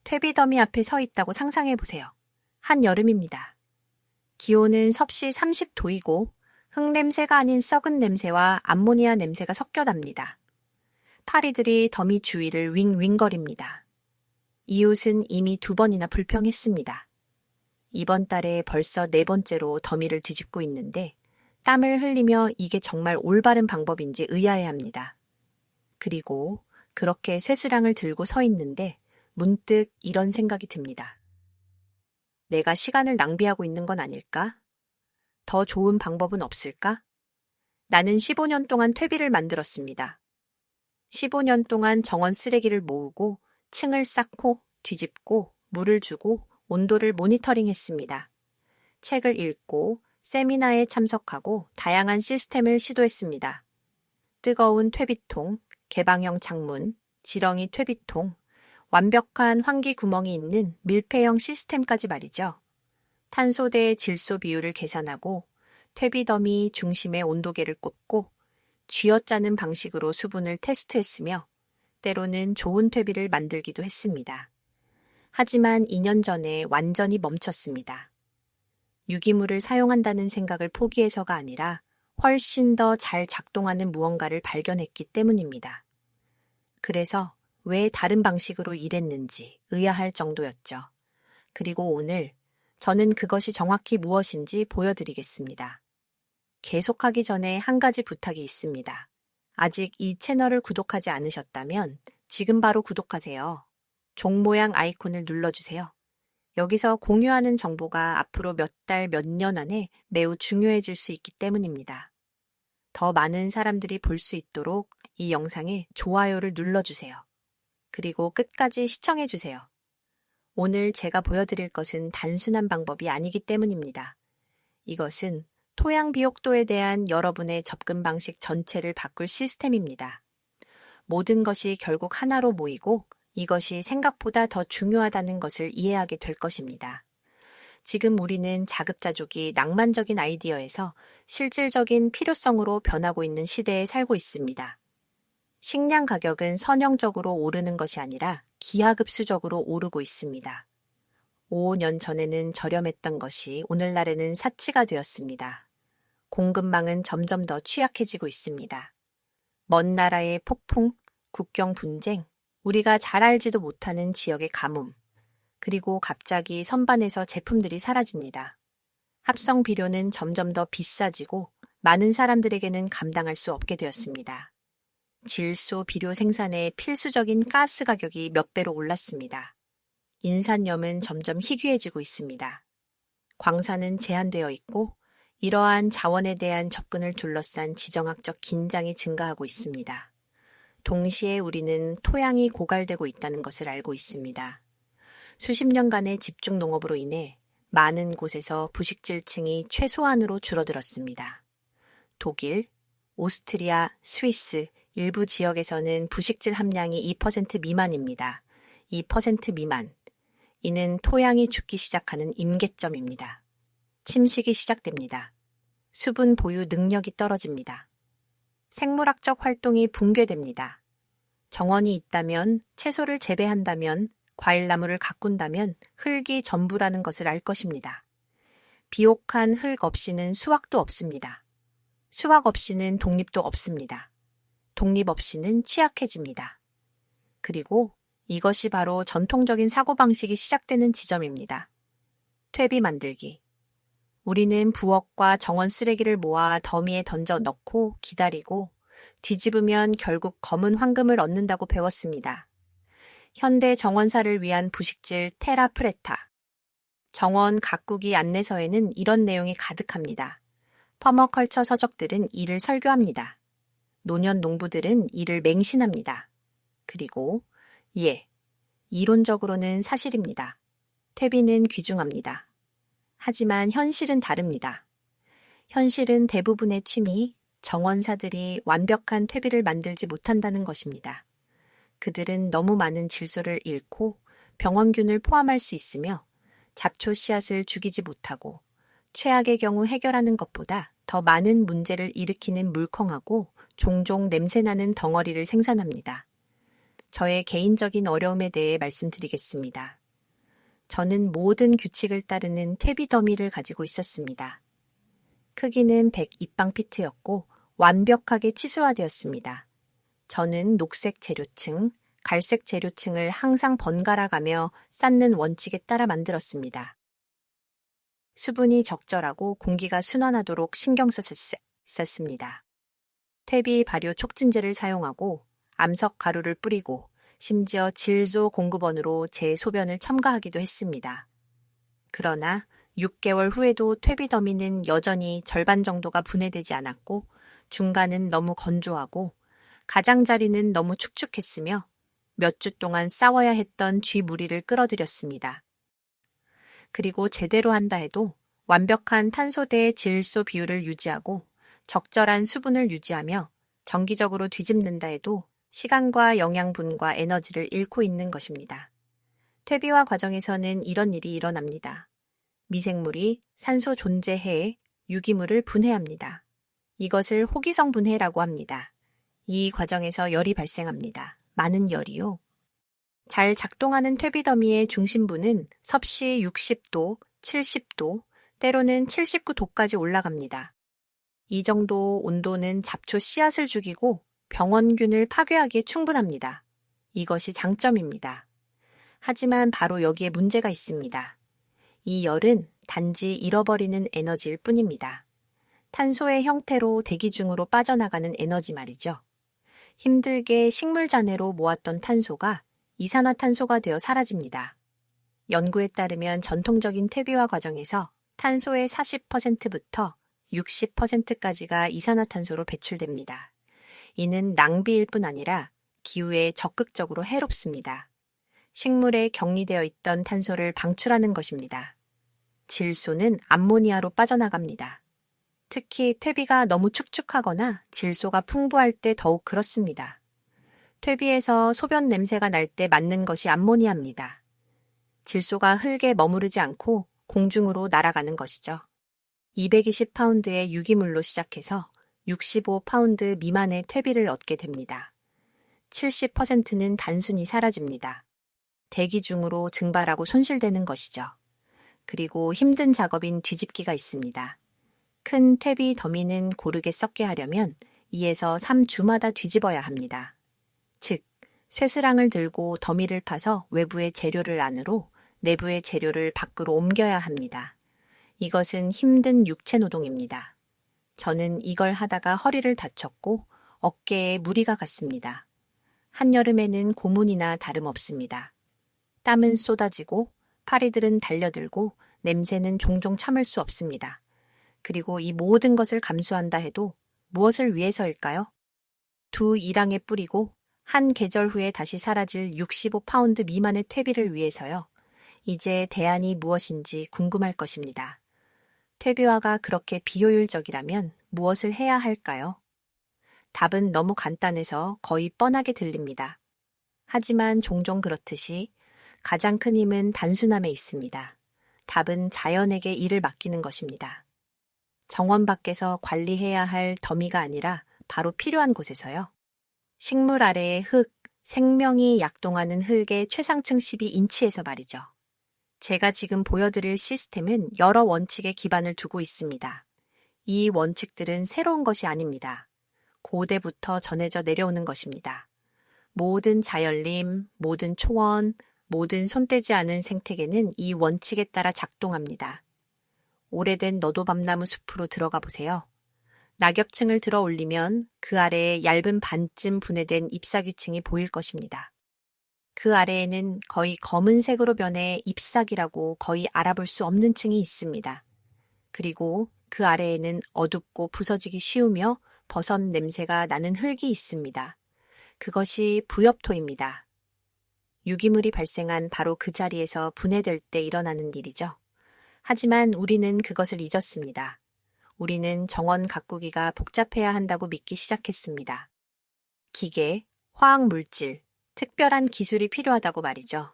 퇴비더미 앞에 서 있다고 상상해 보세요. 한여름입니다. 기온은 섭씨 30도이고 흙냄새가 아닌 썩은 냄새와 암모니아 냄새가 섞여 납니다. 파리들이 더미 주위를 윙윙거립니다. 이웃은 이미 2번이나 불평했습니다. 이번 달에 벌써 4번째로 더미를 뒤집고 있는데 땀을 흘리며 이게 정말 올바른 방법인지 의아해합니다. 그리고 그렇게 쇠스랑을 들고 서 있는데 문득 이런 생각이 듭니다. 내가 시간을 낭비하고 있는 건 아닐까? 더 좋은 방법은 없을까? 나는 15년 동안 퇴비를 만들었습니다. 15년 동안 정원 쓰레기를 모으고 층을 쌓고 뒤집고 물을 주고 온도를 모니터링했습니다. 책을 읽고 세미나에 참석하고 다양한 시스템을 시도했습니다. 뜨거운 퇴비통, 개방형 창문, 지렁이 퇴비통, 완벽한 환기 구멍이 있는 밀폐형 시스템까지 말이죠. 탄소 대 질소 비율을 계산하고 퇴비더미 중심에 온도계를 꽂고 쥐어짜는 방식으로 수분을 테스트했으며 때로는 좋은 퇴비를 만들기도 했습니다. 하지만 2년 전에 완전히 멈췄습니다. 유기물을 사용한다는 생각을 포기해서가 아니라 훨씬 더 잘 작동하는 무언가를 발견했기 때문입니다. 그래서 왜 다른 방식으로 일했는지 의아할 정도였죠. 그리고 오늘 저는 그것이 정확히 무엇인지 보여드리겠습니다. 계속하기 전에 한 가지 부탁이 있습니다. 아직 이 채널을 구독하지 않으셨다면 지금 바로 구독하세요. 종 모양 아이콘을 눌러주세요. 여기서 공유하는 정보가 앞으로 몇 달, 몇 년 안에 매우 중요해질 수 있기 때문입니다. 더 많은 사람들이 볼 수 있도록 이 영상에 좋아요를 눌러주세요. 그리고 끝까지 시청해주세요. 오늘 제가 보여드릴 것은 단순한 방법이 아니기 때문입니다. 이것은 토양 비옥도에 대한 여러분의 접근 방식 전체를 바꿀 시스템입니다. 모든 것이 결국 하나로 모이고 이것이 생각보다 더 중요하다는 것을 이해하게 될 것입니다. 지금 우리는 자급자족이 낭만적인 아이디어에서 실질적인 필요성으로 변하고 있는 시대에 살고 있습니다. 식량 가격은 선형적으로 오르는 것이 아니라 기하급수적으로 오르고 있습니다. 5년 전에는 저렴했던 것이 오늘날에는 사치가 되었습니다. 공급망은 점점 더 취약해지고 있습니다. 먼 나라의 폭풍, 국경 분쟁, 우리가 잘 알지도 못하는 지역의 가뭄, 그리고 갑자기 선반에서 제품들이 사라집니다. 합성 비료는 점점 더 비싸지고 많은 사람들에게는 감당할 수 없게 되었습니다. 질소 비료 생산에 필수적인 가스 가격이 몇 배로 올랐습니다. 인산염은 점점 희귀해지고 있습니다. 광산은 제한되어 있고 이러한 자원에 대한 접근을 둘러싼 지정학적 긴장이 증가하고 있습니다. 동시에 우리는 토양이 고갈되고 있다는 것을 알고 있습니다. 수십 년간의 집중 농업으로 인해 많은 곳에서 부식질층이 최소한으로 줄어들었습니다. 독일, 오스트리아, 스위스, 일부 지역에서는 부식질 함량이 2% 미만입니다. 2% 미만. 이는 토양이 죽기 시작하는 임계점입니다. 침식이 시작됩니다. 수분 보유 능력이 떨어집니다. 생물학적 활동이 붕괴됩니다. 정원이 있다면, 채소를 재배한다면, 과일나무를 가꾼다면 흙이 전부라는 것을 알 것입니다. 비옥한 흙 없이는 수확도 없습니다. 수확 없이는 독립도 없습니다. 독립 없이는 취약해집니다. 그리고 이것이 바로 전통적인 사고방식이 시작되는 지점입니다. 퇴비 만들기. 우리는 부엌과 정원 쓰레기를 모아 더미에 던져 넣고 기다리고 뒤집으면 결국 검은 황금을 얻는다고 배웠습니다. 현대 정원사를 위한 부식질 테라프레타. 정원 가꾸기 안내서에는 이런 내용이 가득합니다. 퍼머컬처 서적들은 이를 설교합니다. 노년 농부들은 이를 맹신합니다. 그리고 이론적으로는 사실입니다. 퇴비는 귀중합니다. 하지만 현실은 다릅니다. 현실은 대부분의 취미, 정원사들이 완벽한 퇴비를 만들지 못한다는 것입니다. 그들은 너무 많은 질소를 잃고 병원균을 포함할 수 있으며 잡초 씨앗을 죽이지 못하고 최악의 경우 해결하는 것보다 더 많은 문제를 일으키는 물컹하고 종종 냄새나는 덩어리를 생산합니다. 저의 개인적인 어려움에 대해 말씀드리겠습니다. 저는 모든 규칙을 따르는 퇴비 더미를 가지고 있었습니다. 크기는 100 입방피트였고 완벽하게 치수화되었습니다. 저는 녹색 재료층, 갈색 재료층을 항상 번갈아 가며 쌓는 원칙에 따라 만들었습니다. 수분이 적절하고 공기가 순환하도록 신경 썼습니다. 퇴비 발효 촉진제를 사용하고 암석 가루를 뿌리고 심지어 질소 공급원으로 제 소변을 첨가하기도 했습니다. 그러나 6개월 후에도 퇴비 더미는 여전히 절반 정도가 분해되지 않았고 중간은 너무 건조하고 가장자리는 너무 축축했으며 몇 주 동안 싸워야 했던 쥐무리를 끌어들였습니다. 그리고 제대로 한다 해도 완벽한 탄소 대 질소 비율을 유지하고 적절한 수분을 유지하며 정기적으로 뒤집는다 해도 시간과 영양분과 에너지를 잃고 있는 것입니다. 퇴비화 과정에서는 이런 일이 일어납니다. 미생물이 산소 존재해에 유기물을 분해합니다. 이것을 호기성 분해라고 합니다. 이 과정에서 열이 발생합니다. 많은 열이요. 잘 작동하는 퇴비 더미의 중심부는 섭씨 60도, 70도, 때로는 79도까지 올라갑니다. 이 정도 온도는 잡초 씨앗을 죽이고 병원균을 파괴하기에 충분합니다. 이것이 장점입니다. 하지만 바로 여기에 문제가 있습니다. 이 열은 단지 잃어버리는 에너지일 뿐입니다. 탄소의 형태로 대기 중으로 빠져나가는 에너지 말이죠. 힘들게 식물잔해로 모았던 탄소가 이산화탄소가 되어 사라집니다. 연구에 따르면 전통적인 퇴비화 과정에서 탄소의 40%부터 60%까지가 이산화탄소로 배출됩니다. 이는 낭비일 뿐 아니라 기후에 적극적으로 해롭습니다. 식물에 격리되어 있던 탄소를 방출하는 것입니다. 질소는 암모니아로 빠져나갑니다. 특히 퇴비가 너무 축축하거나 질소가 풍부할 때 더욱 그렇습니다. 퇴비에서 소변 냄새가 날 때 맡는 것이 암모니아입니다. 질소가 흙에 머무르지 않고 공중으로 날아가는 것이죠. 220파운드의 유기물로 시작해서 65파운드 미만의 퇴비를 얻게 됩니다. 70%는 단순히 사라집니다. 대기 중으로 증발하고 손실되는 것이죠. 그리고 힘든 작업인 뒤집기가 있습니다. 큰 퇴비 더미는 고르게 썩게 하려면 2에서 3주마다 뒤집어야 합니다. 즉, 쇠스랑을 들고 더미를 파서 외부의 재료를 안으로, 내부의 재료를 밖으로 옮겨야 합니다. 이것은 힘든 육체 노동입니다. 저는 이걸 하다가 허리를 다쳤고 어깨에 무리가 갔습니다. 한여름에는 고문이나 다름없습니다. 땀은 쏟아지고 파리들은 달려들고 냄새는 종종 참을 수 없습니다. 그리고 이 모든 것을 감수한다 해도 무엇을 위해서일까요? 두 일항에 뿌리고 한 계절 후에 다시 사라질 65파운드 미만의 퇴비를 위해서요. 이제 대안이 무엇인지 궁금할 것입니다. 퇴비화가 그렇게 비효율적이라면 무엇을 해야 할까요? 답은 너무 간단해서 거의 뻔하게 들립니다. 하지만 종종 그렇듯이 가장 큰 힘은 단순함에 있습니다. 답은 자연에게 일을 맡기는 것입니다. 정원 밖에서 관리해야 할 더미가 아니라 바로 필요한 곳에서요. 식물 아래의 흙, 생명이 약동하는 흙의 최상층 12인치에서 말이죠. 제가 지금 보여드릴 시스템은 여러 원칙에 기반을 두고 있습니다. 이 원칙들은 새로운 것이 아닙니다. 고대부터 전해져 내려오는 것입니다. 모든 자연림, 모든 초원, 모든 손대지 않은 생태계는 이 원칙에 따라 작동합니다. 오래된 너도밤나무 숲으로 들어가 보세요. 낙엽층을 들어 올리면 그 아래에 얇은 반쯤 분해된 잎사귀층이 보일 것입니다. 그 아래에는 거의 검은색으로 변해 잎사귀라고 거의 알아볼 수 없는 층이 있습니다. 그리고 그 아래에는 어둡고 부서지기 쉬우며 버섯 냄새가 나는 흙이 있습니다. 그것이 부엽토입니다. 유기물이 발생한 바로 그 자리에서 분해될 때 일어나는 일이죠. 하지만 우리는 그것을 잊었습니다. 우리는 정원 가꾸기가 복잡해야 한다고 믿기 시작했습니다. 기계, 화학물질, 특별한 기술이 필요하다고 말이죠.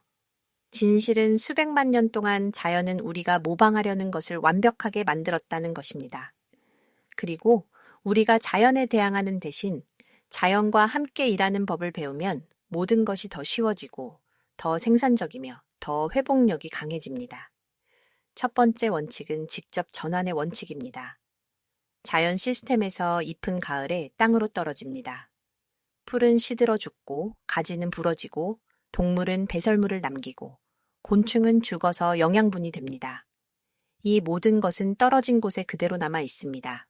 진실은 수백만 년 동안 자연은 우리가 모방하려는 것을 완벽하게 만들었다는 것입니다. 그리고 우리가 자연에 대항하는 대신 자연과 함께 일하는 법을 배우면 모든 것이 더 쉬워지고 더 생산적이며 더 회복력이 강해집니다. 첫 번째 원칙은 직접 전환의 원칙입니다. 자연 시스템에서 잎은 가을에 땅으로 떨어집니다. 풀은 시들어 죽고 가지는 부러지고 동물은 배설물을 남기고 곤충은 죽어서 영양분이 됩니다. 이 모든 것은 떨어진 곳에 그대로 남아 있습니다.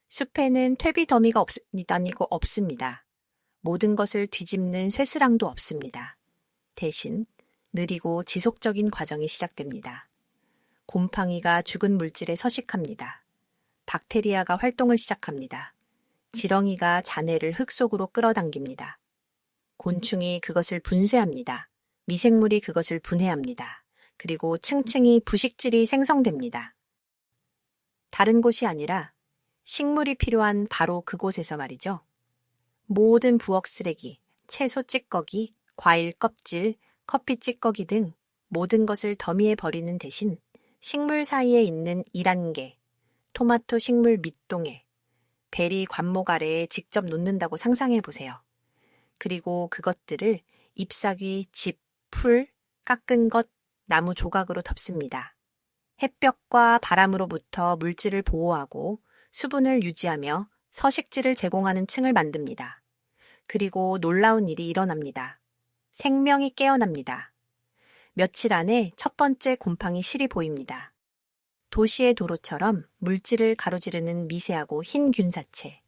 숲에는 퇴비더미가 없습니다. 모든 것을 뒤집는 쇠스랑도 없습니다. 대신 느리고 지속적인 과정이 시작됩니다. 곰팡이가 죽은 물질에 서식합니다. 박테리아가 활동을 시작합니다. 지렁이가 잔해를 흙 속으로 끌어당깁니다. 곤충이 그것을 분쇄합니다. 미생물이 그것을 분해합니다. 그리고 층층이 부식질이 생성됩니다. 다른 곳이 아니라 식물이 필요한 바로 그곳에서 말이죠. 모든 부엌 쓰레기, 채소 찌꺼기, 과일 껍질, 커피 찌꺼기 등 모든 것을 더미에 버리는 대신 식물 사이에 있는 이란개, 토마토 식물 밑동에, 베리 관목 아래에 직접 놓는다고 상상해 보세요. 그리고 그것들을 잎사귀, 짚, 풀, 깎은 것, 나무 조각으로 덮습니다. 햇볕과 바람으로부터 물질을 보호하고 수분을 유지하며 서식지를 제공하는 층을 만듭니다. 그리고 놀라운 일이 일어납니다. 생명이 깨어납니다. 며칠 안에 첫 번째 곰팡이 실이 보입니다. 도시의 도로처럼 물질을 가로지르는 미세하고 흰 균사체.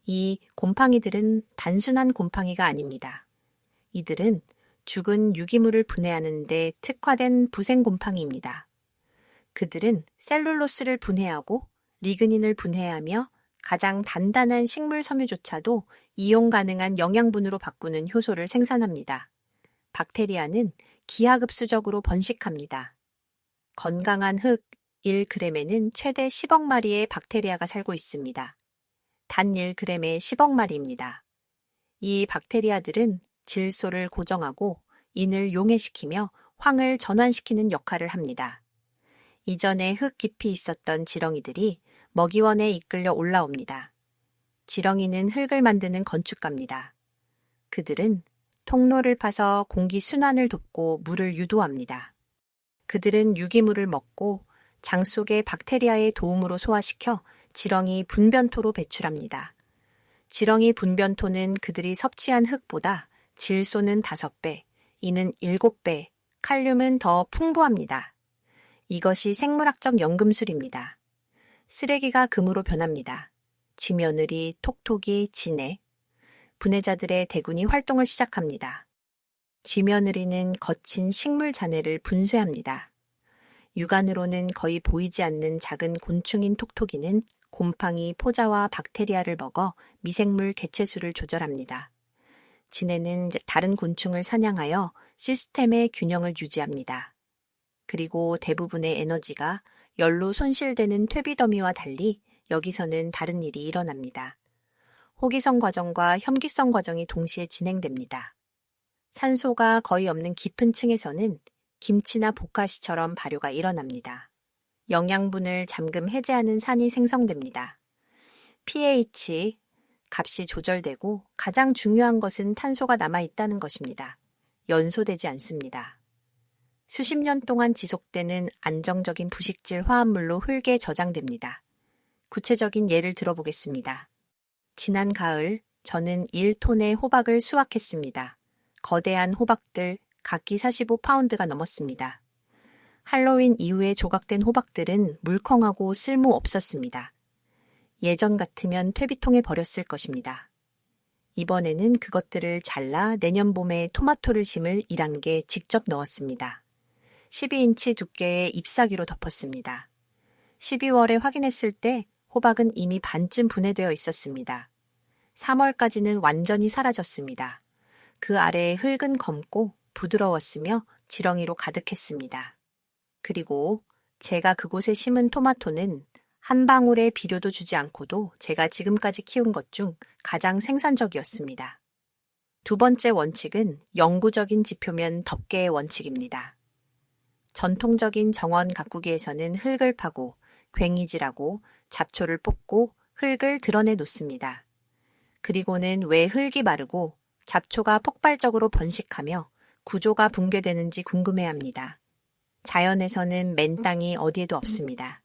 이 곰팡이들은 단순한 곰팡이가 아닙니다. 이들은 죽은 유기물을 분해하는 데 특화된 부생곰팡이입니다. 그들은 셀룰로스를 분해하고 리그닌을 분해하며 가장 단단한 식물 섬유조차도 이용 가능한 영양분으로 바꾸는 효소를 생산합니다. 박테리아는 기하급수적으로 번식합니다. 건강한 흙 1g에는 최대 10억 마리의 박테리아가 살고 있습니다. 단 1g에 10억 마리입니다. 이 박테리아들은 질소를 고정하고 인을 용해시키며 황을 전환시키는 역할을 합니다. 이전에 흙 깊이 있었던 지렁이들이 먹이원에 이끌려 올라옵니다. 지렁이는 흙을 만드는 건축가입니다. 그들은 통로를 파서 공기 순환을 돕고 물을 유도합니다. 그들은 유기물을 먹고 장 속의 박테리아의 도움으로 소화시켜 지렁이 분변토로 배출합니다. 지렁이 분변토는 그들이 섭취한 흙보다 질소는 5배, 이는 7배, 칼륨은 더 풍부합니다. 이것이 생물학적 연금술입니다. 쓰레기가 금으로 변합니다. 쥐며느리, 톡톡이, 진해. 분해자들의 대군이 활동을 시작합니다. 쥐며느리는 거친 식물 잔해를 분쇄합니다. 육안으로는 거의 보이지 않는 작은 곤충인 톡톡이는 곰팡이, 포자와 박테리아를 먹어 미생물 개체수를 조절합니다. 진해는 다른 곤충을 사냥하여 시스템의 균형을 유지합니다. 그리고 대부분의 에너지가 열로 손실되는 퇴비더미와 달리 여기서는 다른 일이 일어납니다. 호기성 과정과 혐기성 과정이 동시에 진행됩니다. 산소가 거의 없는 깊은 층에서는 김치나 보카시처럼 발효가 일어납니다. 영양분을 잠금 해제하는 산이 생성됩니다. pH 값이 조절되고 가장 중요한 것은 탄소가 남아있다는 것입니다. 연소되지 않습니다. 수십 년 동안 지속되는 안정적인 부식질 화합물로 흙에 저장됩니다. 구체적인 예를 들어보겠습니다. 지난 가을 저는 1톤의 호박을 수확했습니다. 거대한 호박들 각기 45파운드가 넘었습니다. 할로윈 이후에 조각된 호박들은 물컹하고 쓸모없었습니다. 예전 같으면 퇴비통에 버렸을 것입니다. 이번에는 그것들을 잘라 내년 봄에 토마토를 심을 1안개 직접 넣었습니다. 12인치 두께의 잎사귀로 덮었습니다. 12월에 확인했을 때 호박은 이미 반쯤 분해되어 있었습니다. 3월까지는 완전히 사라졌습니다. 그 아래의 흙은 검고 부드러웠으며 지렁이로 가득했습니다. 그리고 제가 그곳에 심은 토마토는 한 방울의 비료도 주지 않고도 제가 지금까지 키운 것 중 가장 생산적이었습니다. 두 번째 원칙은 영구적인 지표면 덮개의 원칙입니다. 전통적인 정원 가꾸기에서는 흙을 파고 괭이질하고 잡초를 뽑고 흙을 드러내 놓습니다. 그리고는 왜 흙이 마르고 잡초가 폭발적으로 번식하며 구조가 붕괴되는지 궁금해합니다. 자연에서는 맨 땅이 어디에도 없습니다.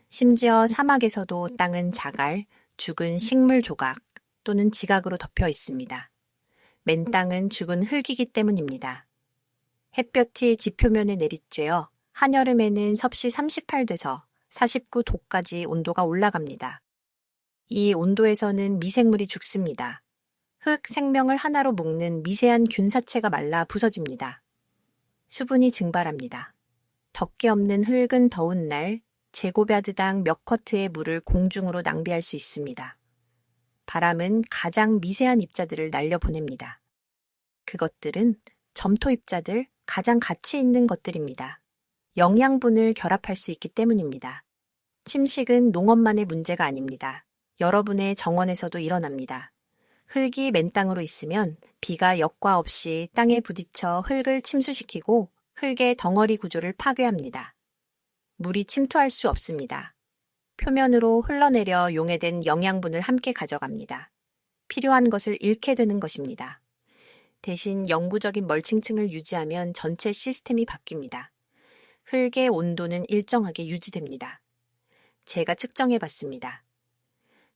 심지어 사막에서도 땅은 자갈, 죽은 식물 조각 또는 지각으로 덮여 있습니다. 맨 땅은 죽은 흙이기 때문입니다. 햇볕이 지표면에 내리쬐어 한여름에는 섭씨 38도에서 49도까지 온도가 올라갑니다. 이 온도에서는 미생물이 죽습니다. 흙 생명을 하나로 묶는 미세한 균사체가 말라 부서집니다. 수분이 증발합니다. 덮개 없는 흙은 더운 날 제곱야드당 몇 쿼트의 물을 공중으로 낭비할 수 있습니다. 바람은 가장 미세한 입자들을 날려보냅니다. 그것들은 점토 입자들, 가장 가치 있는 것들입니다. 영양분을 결합할 수 있기 때문입니다. 침식은 농업만의 문제가 아닙니다. 여러분의 정원에서도 일어납니다. 흙이 맨 땅으로 있으면 비가 여과 없이 땅에 부딪혀 흙을 침수시키고 흙의 덩어리 구조를 파괴합니다. 물이 침투할 수 없습니다. 표면으로 흘러내려 용해된 영양분을 함께 가져갑니다. 필요한 것을 잃게 되는 것입니다. 대신 영구적인 멀칭층을 유지하면 전체 시스템이 바뀝니다. 흙의 온도는 일정하게 유지됩니다. 제가 측정해 봤습니다.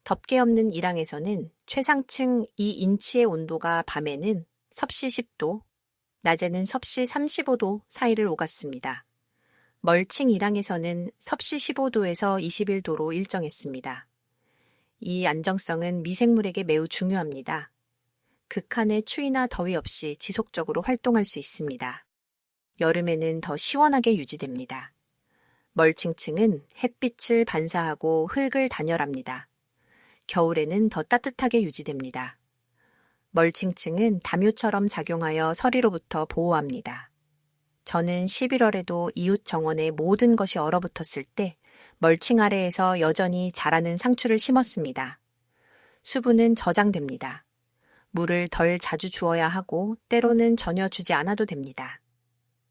덮개 없는 일항에서는 최상층 2인치의 온도가 밤에는 섭씨 10도, 낮에는 섭씨 35도 사이를 오갔습니다. 멀칭 일항에서는 섭씨 15도에서 21도로 일정했습니다. 이 안정성은 미생물에게 매우 중요합니다. 극한의 추위나 더위 없이 지속적으로 활동할 수 있습니다. 여름에는 더 시원하게 유지됩니다. 멀칭층은 햇빛을 반사하고 흙을 단열합니다. 겨울에는 더 따뜻하게 유지됩니다. 멀칭층은 담요처럼 작용하여 서리로부터 보호합니다. 저는 11월에도 이웃 정원에 모든 것이 얼어붙었을 때 멀칭 아래에서 여전히 자라는 상추를 심었습니다. 수분은 저장됩니다. 물을 덜 자주 주어야 하고 때로는 전혀 주지 않아도 됩니다.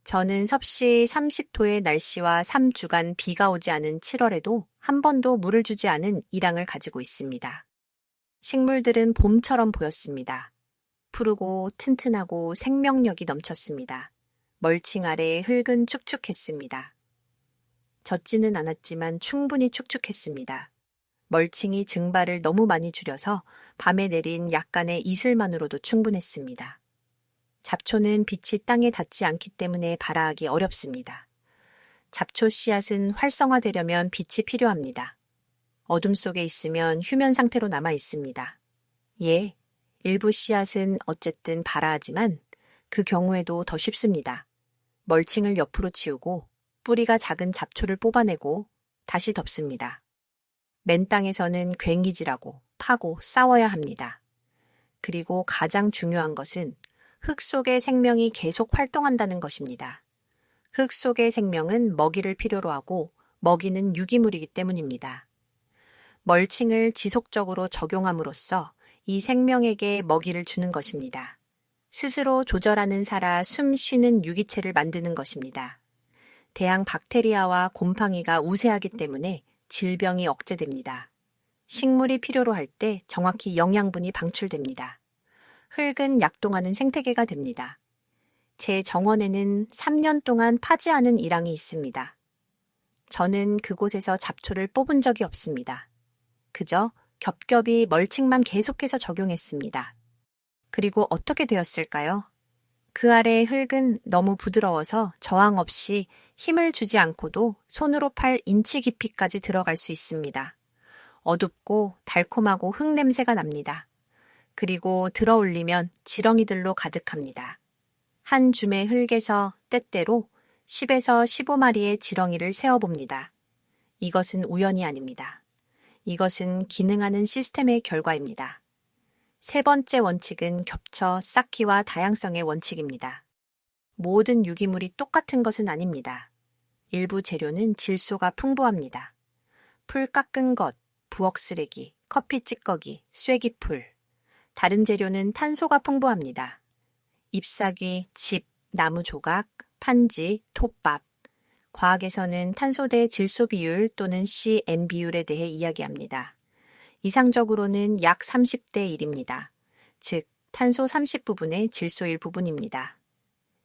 저는 섭씨 30도의 날씨와 3주간 비가 오지 않은 7월에도 한 번도 물을 주지 않은 일항을 가지고 있습니다. 식물들은 봄처럼 보였습니다. 푸르고 튼튼하고 생명력이 넘쳤습니다. 멀칭 아래의 흙은 축축했습니다. 젖지는 않았지만 충분히 축축했습니다. 멀칭이 증발을 너무 많이 줄여서 밤에 내린 약간의 이슬만으로도 충분했습니다. 잡초는 빛이 땅에 닿지 않기 때문에 발화하기 어렵습니다. 잡초 씨앗은 활성화되려면 빛이 필요합니다. 어둠 속에 있으면 휴면 상태로 남아 있습니다. 예, 일부 씨앗은 어쨌든 발화하지만 그 경우에도 더 쉽습니다. 멀칭을 옆으로 치우고 뿌리가 작은 잡초를 뽑아내고 다시 덮습니다. 맨 땅에서는 괭이질하고 파고 싸워야 합니다. 그리고 가장 중요한 것은 흙 속의 생명이 계속 활동한다는 것입니다. 흙 속의 생명은 먹이를 필요로 하고 먹이는 유기물이기 때문입니다. 멀칭을 지속적으로 적용함으로써 이 생명에게 먹이를 주는 것입니다. 스스로 조절하는 살아 숨 쉬는 유기체를 만드는 것입니다. 대양 박테리아와 곰팡이가 우세하기 때문에 질병이 억제됩니다. 식물이 필요로 할 때 정확히 영양분이 방출됩니다. 흙은 약동하는 생태계가 됩니다. 제 정원에는 3년 동안 파지 않은 일항이 있습니다. 저는 그곳에서 잡초를 뽑은 적이 없습니다. 그저 겹겹이 멀칭만 계속해서 적용했습니다. 그리고 어떻게 되었을까요? 그 아래의 흙은 너무 부드러워서 저항 없이 힘을 주지 않고도 손으로 팔 인치 깊이까지 들어갈 수 있습니다. 어둡고 달콤하고 흙 냄새가 납니다. 그리고 들어 올리면 지렁이들로 가득합니다. 한 줌의 흙에서 때때로 10에서 15마리의 지렁이를 세어봅니다. 이것은 우연이 아닙니다. 이것은 기능하는 시스템의 결과입니다. 세 번째 원칙은 겹쳐 쌓기와 다양성의 원칙입니다. 모든 유기물이 똑같은 것은 아닙니다. 일부 재료는 질소가 풍부합니다. 풀 깎은 것, 부엌 쓰레기, 커피 찌꺼기, 쐐기풀. 다른 재료는 탄소가 풍부합니다. 잎사귀, 짚, 나무 조각, 판지, 톱밥. 과학에서는 탄소 대 질소 비율 또는 CN 비율에 대해 이야기합니다. 이상적으로는 약 30대 1입니다. 즉, 탄소 30부분의 질소 1부분입니다.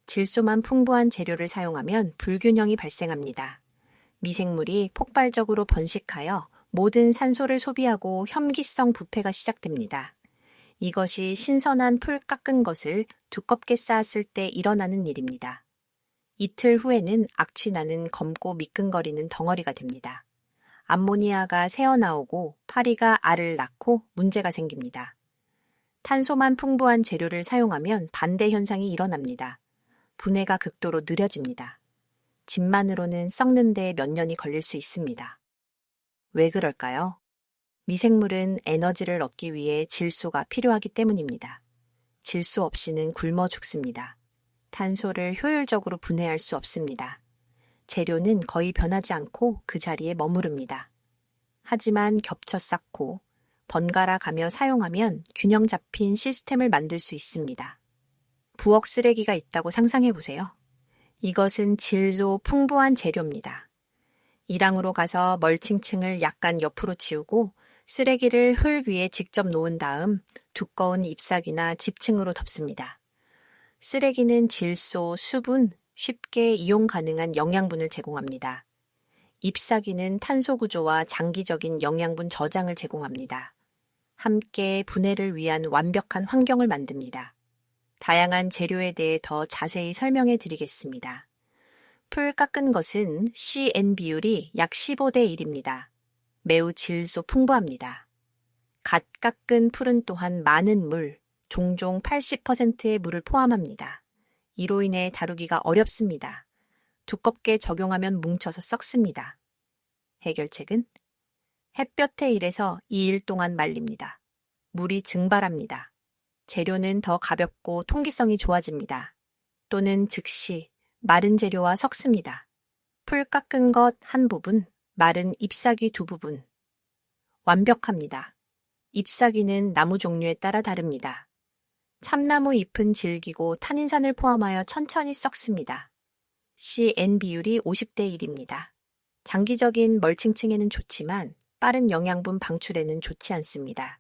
질소만 풍부한 재료를 사용하면 불균형이 발생합니다. 미생물이 폭발적으로 번식하여 모든 산소를 소비하고 혐기성 부패가 시작됩니다. 이것이 신선한 풀 깎은 것을 두껍게 쌓았을 때 일어나는 일입니다. 이틀 후에는 악취나는 검고 미끈거리는 덩어리가 됩니다. 암모니아가 새어나오고 파리가 알을 낳고 문제가 생깁니다. 탄소만 풍부한 재료를 사용하면 반대 현상이 일어납니다. 분해가 극도로 느려집니다. 집만으로는 썩는 데 몇 년이 걸릴 수 있습니다. 왜 그럴까요? 미생물은 에너지를 얻기 위해 질소가 필요하기 때문입니다. 질소 없이는 굶어 죽습니다. 탄소를 효율적으로 분해할 수 없습니다. 재료는 거의 변하지 않고 그 자리에 머무릅니다. 하지만 겹쳐 쌓고 번갈아 가며 사용하면 균형 잡힌 시스템을 만들 수 있습니다. 부엌 쓰레기가 있다고 상상해 보세요. 이것은 질소 풍부한 재료입니다. 일항으로 가서 멀칭층을 약간 옆으로 치우고 쓰레기를 흙 위에 직접 놓은 다음 두꺼운 잎사귀나 집층으로 덮습니다. 쓰레기는 질소, 수분, 쉽게 이용 가능한 영양분을 제공합니다. 잎사귀는 탄소 구조와 장기적인 영양분 저장을 제공합니다. 함께 분해를 위한 완벽한 환경을 만듭니다. 다양한 재료에 대해 더 자세히 설명해 드리겠습니다. 풀 깎은 것은 CN 비율이 약 15대 1입니다. 매우 질소 풍부합니다. 갓 깎은 풀은 또한 많은 물, 종종 80%의 물을 포함합니다. 이로 인해 다루기가 어렵습니다. 두껍게 적용하면 뭉쳐서 썩습니다. 해결책은 햇볕에 1에서 2일 동안 말립니다. 물이 증발합니다. 재료는 더 가볍고 통기성이 좋아집니다. 또는 즉시 마른 재료와 섞습니다. 풀 깎은 것 한 부분, 마른 잎사귀 2부분. 완벽합니다. 잎사귀는 나무 종류에 따라 다릅니다. 참나무 잎은 질기고 탄닌산을 포함하여 천천히 썩습니다. CN 비율이 50대 1입니다. 장기적인 멀칭층에는 좋지만 빠른 영양분 방출에는 좋지 않습니다.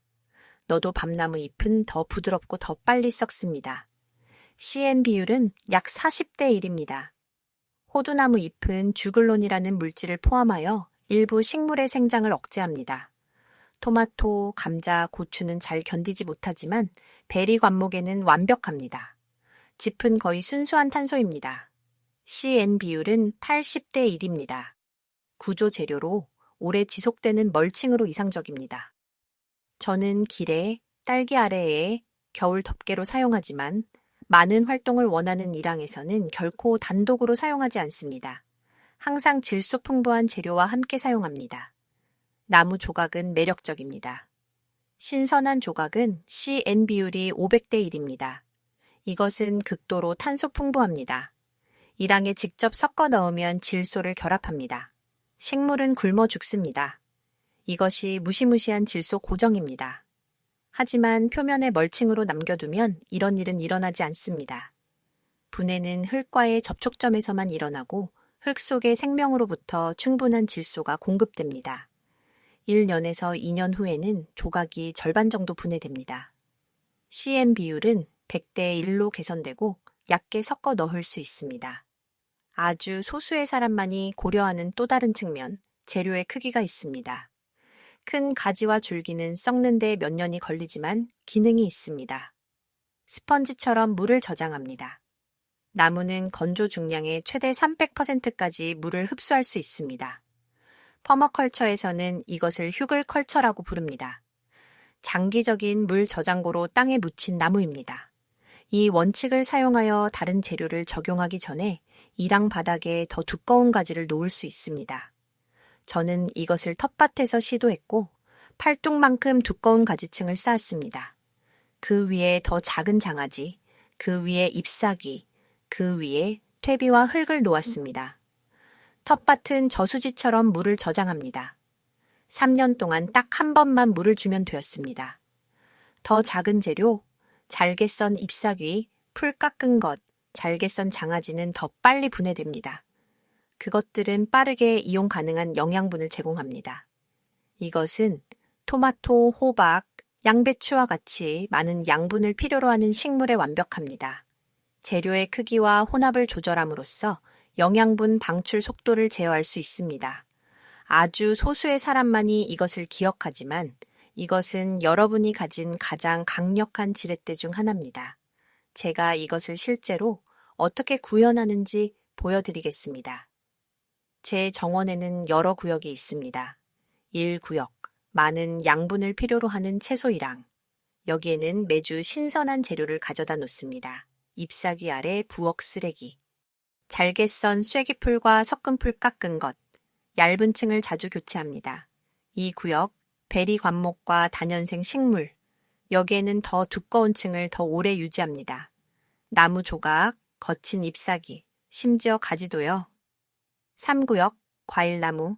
너도 밤나무 잎은 더 부드럽고 더 빨리 썩습니다. CN 비율은 약 40대 1입니다. 호두나무 잎은 주글론이라는 물질을 포함하여 일부 식물의 생장을 억제합니다. 토마토, 감자, 고추는 잘 견디지 못하지만 베리 관목에는 완벽합니다. 짚은 거의 순수한 탄소입니다. CN 비율은 80대 1입니다. 구조 재료로 오래 지속되는 멀칭으로 이상적입니다. 저는 길에, 딸기 아래에, 겨울 덮개로 사용하지만 많은 활동을 원하는 일항에서는 결코 단독으로 사용하지 않습니다. 항상 질소 풍부한 재료와 함께 사용합니다. 나무 조각은 매력적입니다. 신선한 조각은 CN 비율이 500대 1입니다. 이것은 극도로 탄소 풍부합니다. 일항에 직접 섞어 넣으면 질소를 결합합니다. 식물은 굶어 죽습니다. 이것이 무시무시한 질소 고정입니다. 하지만 표면에 멀칭으로 남겨두면 이런 일은 일어나지 않습니다. 분해는 흙과의 접촉점에서만 일어나고 흙 속의 생명으로부터 충분한 질소가 공급됩니다. 1년에서 2년 후에는 조각이 절반 정도 분해됩니다. CN 비율은 100대 1로 개선되고 얕게 섞어 넣을 수 있습니다. 아주 소수의 사람만이 고려하는 또 다른 측면, 재료의 크기가 있습니다. 큰 가지와 줄기는 썩는 데 몇 년이 걸리지만 기능이 있습니다. 스펀지처럼 물을 저장합니다. 나무는 건조 중량의 최대 300%까지 물을 흡수할 수 있습니다. 퍼머컬처에서는 이것을 휴글컬처라고 부릅니다. 장기적인 물 저장고로 땅에 묻힌 나무입니다. 이 원칙을 사용하여 다른 재료를 적용하기 전에 일항 바닥에 더 두꺼운 가지를 놓을 수 있습니다. 저는 이것을 텃밭에서 시도했고 팔뚝만큼 두꺼운 가지층을 쌓았습니다. 그 위에 더 작은 장아지, 그 위에 잎사귀, 그 위에 퇴비와 흙을 놓았습니다. 텃밭은 저수지처럼 물을 저장합니다. 3년 동안 딱 한 번만 물을 주면 되었습니다. 더 작은 재료, 잘게 썬 잎사귀, 풀 깎은 것, 잘게 썬 장아지는 더 빨리 분해됩니다. 그것들은 빠르게 이용 가능한 영양분을 제공합니다. 이것은 토마토, 호박, 양배추와 같이 많은 양분을 필요로 하는 식물에 완벽합니다. 재료의 크기와 혼합을 조절함으로써 영양분 방출 속도를 제어할 수 있습니다. 아주 소수의 사람만이 이것을 기억하지만 이것은 여러분이 가진 가장 강력한 지렛대 중 하나입니다. 제가 이것을 실제로 어떻게 구현하는지 보여드리겠습니다. 제 정원에는 여러 구역이 있습니다. 1구역, 많은 양분을 필요로 하는 채소 1항. 여기에는 매주 신선한 재료를 가져다 놓습니다. 잎사귀 아래 부엌 쓰레기. 잘게 썬 쐐기풀과 섞은풀 깎은 것. 얇은 층을 자주 교체합니다. 2구역, 베리 관목과 다년생 식물. 여기에는 더 두꺼운 층을 더 오래 유지합니다. 나무 조각, 거친 잎사귀, 심지어 가지도요. 3구역, 과일나무.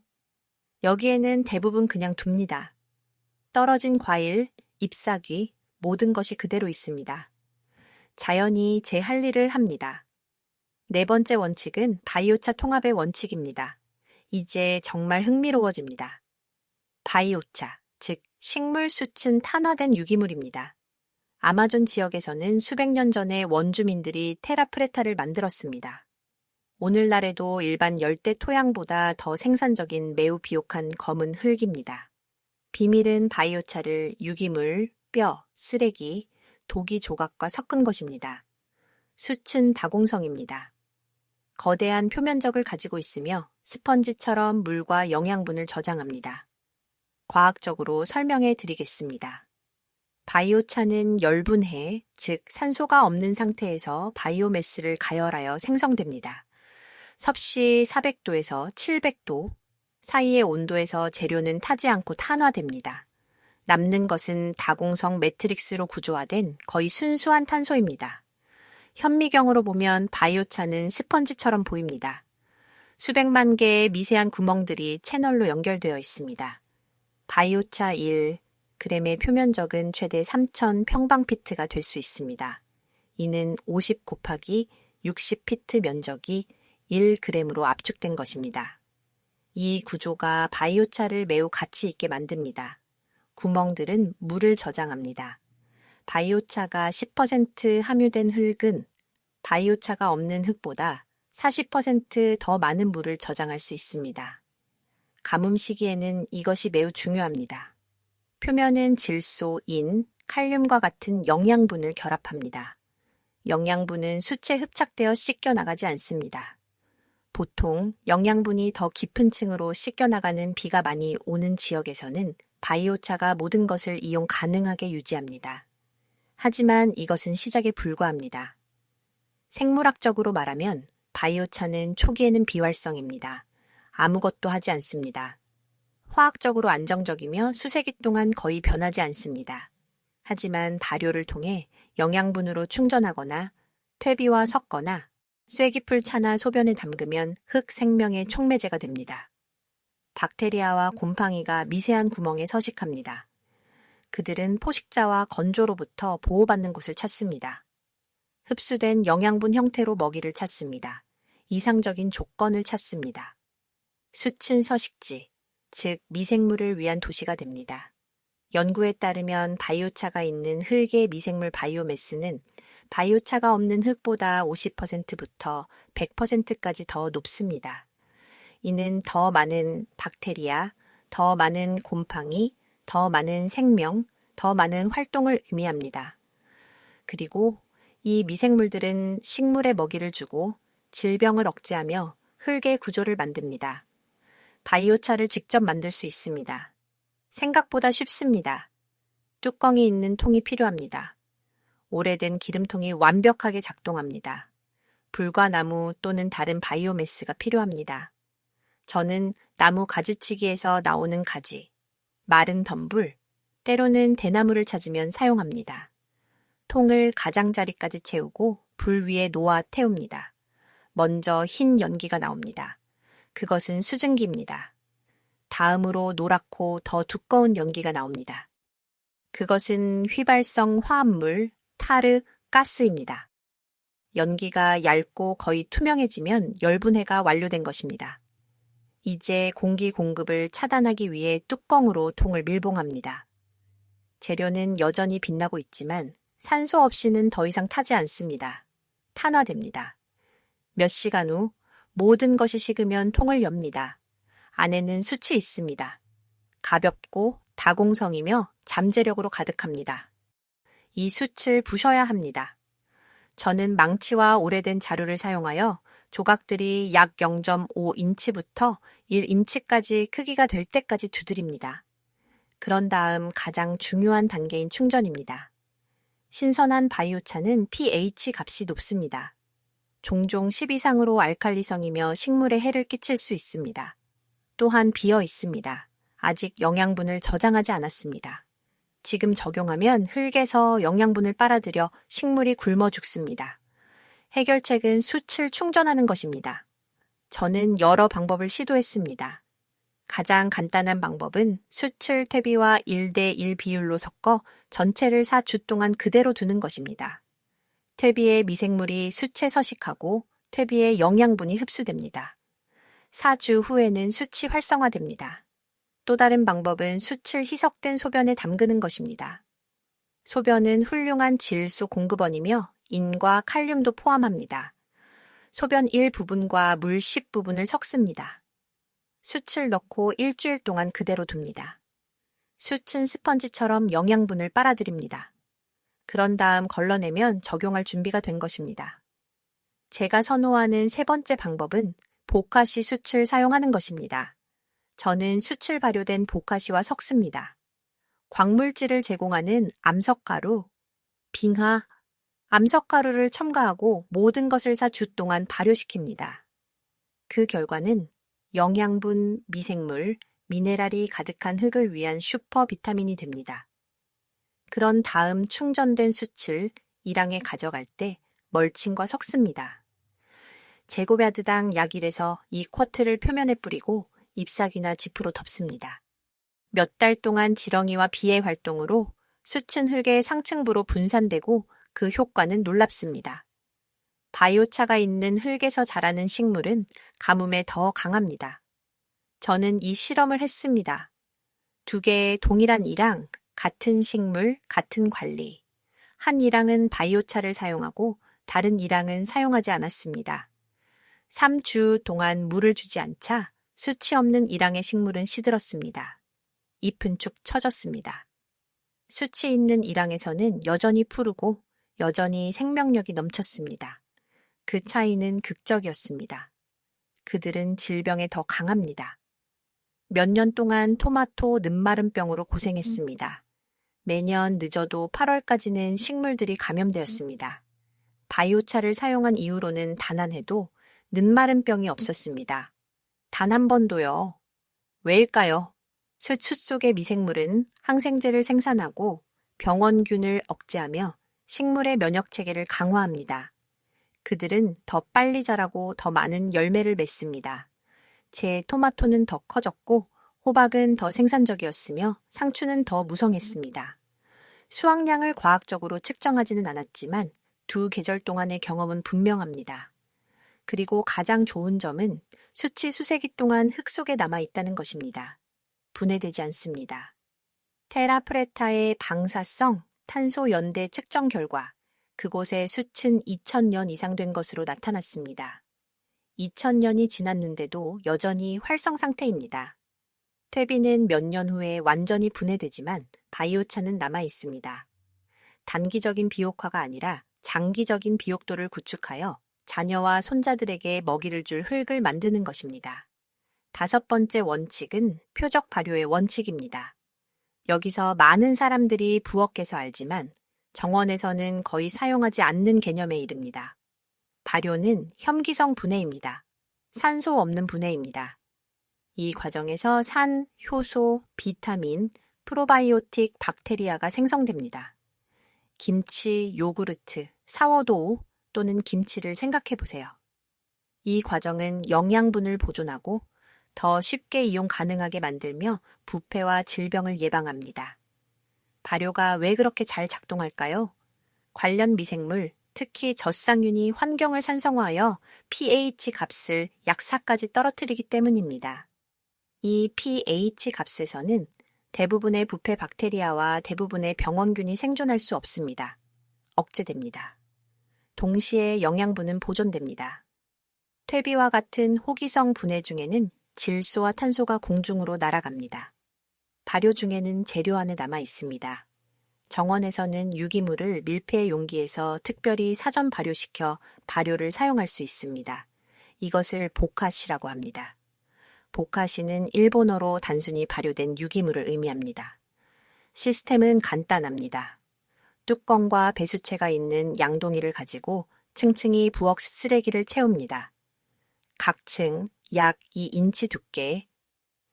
여기에는 대부분 그냥 둡니다. 떨어진 과일, 잎사귀, 모든 것이 그대로 있습니다. 자연이 제 할 일을 합니다. 네 번째 원칙은 바이오차 통합의 원칙입니다. 이제 정말 흥미로워집니다. 바이오차, 즉 식물 수층 탄화된 유기물입니다. 아마존 지역에서는 수백 년 전에 원주민들이 테라프레타를 만들었습니다. 오늘날에도 일반 열대 토양보다 더 생산적인 매우 비옥한 검은 흙입니다. 비밀은 바이오차를 유기물, 뼈, 쓰레기, 도기 조각과 섞은 것입니다. 수층 다공성입니다. 거대한 표면적을 가지고 있으며 스펀지처럼 물과 영양분을 저장합니다. 과학적으로 설명해 드리겠습니다. 바이오차는 열분해, 즉 산소가 없는 상태에서 바이오매스를 가열하여 생성됩니다. 섭씨 400도에서 700도 사이의 온도에서 재료는 타지 않고 탄화됩니다. 남는 것은 다공성 매트릭스로 구조화된 거의 순수한 탄소입니다. 현미경으로 보면 바이오차는 스펀지처럼 보입니다. 수백만 개의 미세한 구멍들이 채널로 연결되어 있습니다. 바이오차 1g의 표면적은 최대 3,000 평방피트가 될 수 있습니다. 이는 50 곱하기 60피트 면적이 1g으로 압축된 것입니다. 이 구조가 바이오차를 매우 가치 있게 만듭니다. 구멍들은 물을 저장합니다. 바이오차가 10% 함유된 흙은 바이오차가 없는 흙보다 40% 많은 물을 저장할 수 있습니다. 가뭄 시기에는 이것이 매우 중요합니다. 표면은 질소, 인, 칼륨과 같은 영양분을 결합합니다. 영양분은 수채에 흡착되어 씻겨나가지 않습니다. 보통 영양분이 더 깊은 층으로 씻겨나가는 비가 많이 오는 지역에서는 바이오차가 모든 것을 이용 가능하게 유지합니다. 하지만 이것은 시작에 불과합니다. 생물학적으로 말하면 바이오차는 초기에는 비활성입니다. 아무것도 하지 않습니다. 화학적으로 안정적이며 수세기 동안 거의 변하지 않습니다. 하지만 발효를 통해 영양분으로 충전하거나 퇴비와 섞거나 쐐기풀 차나 소변에 담그면 흙 생명의 촉매제가 됩니다. 박테리아와 곰팡이가 미세한 구멍에 서식합니다. 그들은 포식자와 건조로부터 보호받는 곳을 찾습니다. 흡수된 영양분 형태로 먹이를 찾습니다. 이상적인 조건을 찾습니다. 수층 서식지, 즉 미생물을 위한 도시가 됩니다. 연구에 따르면 바이오차가 있는 흙의 미생물 바이오매스는 바이오차가 없는 흙보다 50%부터 100%까지 더 높습니다. 이는 더 많은 박테리아, 더 많은 곰팡이, 더 많은 생명, 더 많은 활동을 의미합니다. 그리고 이 미생물들은 식물에 먹이를 주고 질병을 억제하며 흙의 구조를 만듭니다. 바이오차를 직접 만들 수 있습니다. 생각보다 쉽습니다. 뚜껑이 있는 통이 필요합니다. 오래된 기름통이 완벽하게 작동합니다. 불과 나무 또는 다른 바이오매스가 필요합니다. 저는 나무 가지치기에서 나오는 가지, 마른 덤불, 때로는 대나무를 찾으면 사용합니다. 통을 가장자리까지 채우고 불 위에 놓아 태웁니다. 먼저 흰 연기가 나옵니다. 그것은 수증기입니다. 다음으로 노랗고 더 두꺼운 연기가 나옵니다. 그것은 휘발성 화합물, 타르, 가스입니다. 연기가 얇고 거의 투명해지면 열분해가 완료된 것입니다. 이제 공기 공급을 차단하기 위해 뚜껑으로 통을 밀봉합니다. 재료는 여전히 빛나고 있지만 산소 없이는 더 이상 타지 않습니다. 탄화됩니다. 몇 시간 후 모든 것이 식으면 통을 엽니다. 안에는 숯이 있습니다. 가볍고 다공성이며 잠재력으로 가득합니다. 이 숯을 부셔야 합니다. 저는 망치와 오래된 자루를 사용하여 조각들이 약 0.5인치부터 1인치까지 크기가 될 때까지 두드립니다. 그런 다음 가장 중요한 단계인 충전입니다. 신선한 바이오차는 pH 값이 높습니다. 종종 10 이상으로 알칼리성이며 식물에 해를 끼칠 수 있습니다. 또한 비어 있습니다. 아직 영양분을 저장하지 않았습니다. 지금 적용하면 흙에서 영양분을 빨아들여 식물이 굶어 죽습니다. 해결책은 숯을 충전하는 것입니다. 저는 여러 방법을 시도했습니다. 가장 간단한 방법은 숯을 퇴비와 1대1 비율로 섞어 전체를 4주 동안 그대로 두는 것입니다. 퇴비의 미생물이 숯에 서식하고 퇴비의 영양분이 흡수됩니다. 4주 후에는 숯이 활성화됩니다. 또 다른 방법은 숯을 희석된 소변에 담그는 것입니다. 소변은 훌륭한 질소 공급원이며 인과 칼륨도 포함합니다. 소변 1부분과 물 10부분을 섞습니다. 숯을 넣고 일주일 동안 그대로 둡니다. 숯은 스펀지처럼 영양분을 빨아들입니다. 그런 다음 걸러내면 적용할 준비가 된 것입니다. 제가 선호하는 세 번째 방법은 보카시 숯을 사용하는 것입니다. 저는 숯을 발효된 보카시와 섞습니다. 광물질을 제공하는 암석가루, 빙하, 암석가루를 첨가하고 모든 것을 4주 동안 발효시킵니다. 그 결과는 영양분, 미생물, 미네랄이 가득한 흙을 위한 슈퍼 비타민이 됩니다. 그런 다음 충전된 숯을 일항에 가져갈 때 멀칭과 섞습니다. 제곱야드당 약 1에서 2쿼트를 표면에 뿌리고 잎사귀나 지프로 덮습니다. 몇 달 동안 지렁이와 비의 활동으로 숯은 흙의 상층부로 분산되고 그 효과는 놀랍습니다. 바이오차가 있는 흙에서 자라는 식물은 가뭄에 더 강합니다. 저는 이 실험을 했습니다. 2개의 동일한 일항, 같은 식물, 같은 관리. 한 일항은 바이오차를 사용하고 다른 일항은 사용하지 않았습니다. 3주 동안 물을 주지 않자 숯이 없는 일항의 식물은 시들었습니다. 잎은 축 처졌습니다. 숯이 있는 일항에서는 여전히 푸르고 여전히 생명력이 넘쳤습니다. 그 차이는 극적이었습니다. 그들은 질병에 더 강합니다. 몇 년 동안 토마토 늦마름병으로 고생했습니다. 매년 늦어도 8월까지는 식물들이 감염되었습니다. 바이오차를 사용한 이후로는 단 한 해도 늦마름병이 없었습니다. 단 한 번도요. 왜일까요? 숯 속의 미생물은 항생제를 생산하고 병원균을 억제하며 식물의 면역체계를 강화합니다. 그들은 더 빨리 자라고 더 많은 열매를 맺습니다. 제 토마토는 더 커졌고 호박은 더 생산적이었으며 상추는 더 무성했습니다. 수확량을 과학적으로 측정하지는 않았지만 2계절 동안의 경험은 분명합니다. 그리고 가장 좋은 점은 숯이 수세기 동안 흙 속에 남아있다는 것입니다. 분해되지 않습니다. 테라프레타의 방사성 탄소 연대 측정 결과 그곳의 숯은 2000년 이상 된 것으로 나타났습니다. 2000년이 지났는데도 여전히 활성 상태입니다. 퇴비는 몇 년 후에 완전히 분해되지만 바이오차는 남아 있습니다. 단기적인 비옥화가 아니라 장기적인 비옥도를 구축하여 자녀와 손자들에게 먹이를 줄 흙을 만드는 것입니다. 5번째 원칙은 표적 발효의 원칙입니다. 여기서 많은 사람들이 부엌에서 알지만 정원에서는 거의 사용하지 않는 개념에 이릅니다. 발효는 혐기성 분해입니다. 산소 없는 분해입니다. 이 과정에서 산, 효소, 비타민, 프로바이오틱, 박테리아가 생성됩니다. 김치, 요구르트, 사워도우 또는 김치를 생각해 보세요. 이 과정은 영양분을 보존하고 더 쉽게 이용 가능하게 만들며 부패와 질병을 예방합니다. 발효가 왜 그렇게 잘 작동할까요? 관련 미생물, 특히 젖상균이 환경을 산성화하여 pH 값을 약 4까지 떨어뜨리기 때문입니다. 이 pH 값에서는 대부분의 부패 박테리아와 대부분의 병원균이 생존할 수 없습니다. 억제됩니다. 동시에 영양분은 보존됩니다. 퇴비와 같은 호기성 분해 중에는 질소와 탄소가 공중으로 날아갑니다. 발효 중에는 재료 안에 남아 있습니다. 정원에서는 유기물을 밀폐 용기에서 특별히 사전 발효시켜 발효를 사용할 수 있습니다. 이것을 보카시라고 합니다. 보카시는 일본어로 단순히 발효된 유기물을 의미합니다. 시스템은 간단합니다. 뚜껑과 배수체가 있는 양동이를 가지고 층층이 부엌 쓰레기를 채웁니다. 각 층 약 2인치 두께,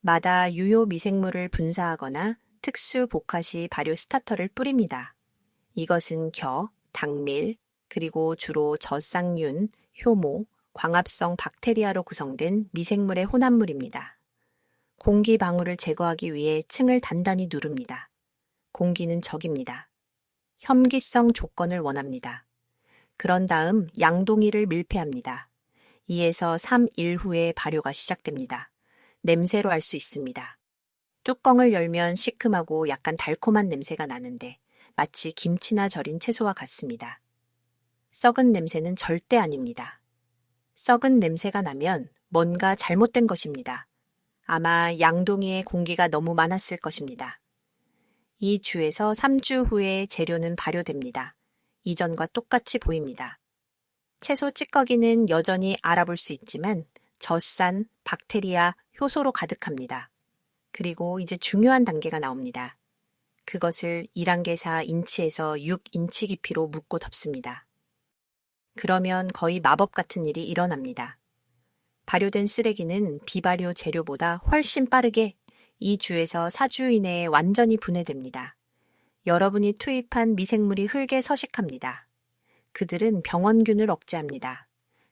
마다 유효 미생물을 분사하거나 특수 보카시 발효 스타터를 뿌립니다. 이것은 겨, 당밀, 그리고 주로 젖쌍균, 효모, 광합성 박테리아로 구성된 미생물의 혼합물입니다. 공기 방울을 제거하기 위해 층을 단단히 누릅니다. 공기는 적입니다. 혐기성 조건을 원합니다. 그런 다음 양동이를 밀폐합니다. 2에서 3일 후에 발효가 시작됩니다. 냄새로 알 수 있습니다. 뚜껑을 열면 시큼하고 약간 달콤한 냄새가 나는데 마치 김치나 절인 채소와 같습니다. 썩은 냄새는 절대 아닙니다. 썩은 냄새가 나면 뭔가 잘못된 것입니다. 아마 양동이에 공기가 너무 많았을 것입니다. 2주에서 3주 후에 재료는 발효됩니다. 이전과 똑같이 보입니다. 채소 찌꺼기는 여전히 알아볼 수 있지만 젖산, 박테리아, 효소로 가득합니다. 그리고 이제 중요한 단계가 나옵니다. 그것을 1안개사 인치에서 6인치 깊이로 묶고 덮습니다. 그러면 거의 마법 같은 일이 일어납니다. 발효된 쓰레기는 비발효 재료보다 훨씬 빠르게 2주에서 4주 이내에 완전히 분해됩니다. 여러분이 투입한 미생물이 흙에 서식합니다. 그들은 병원균을 억제합니다.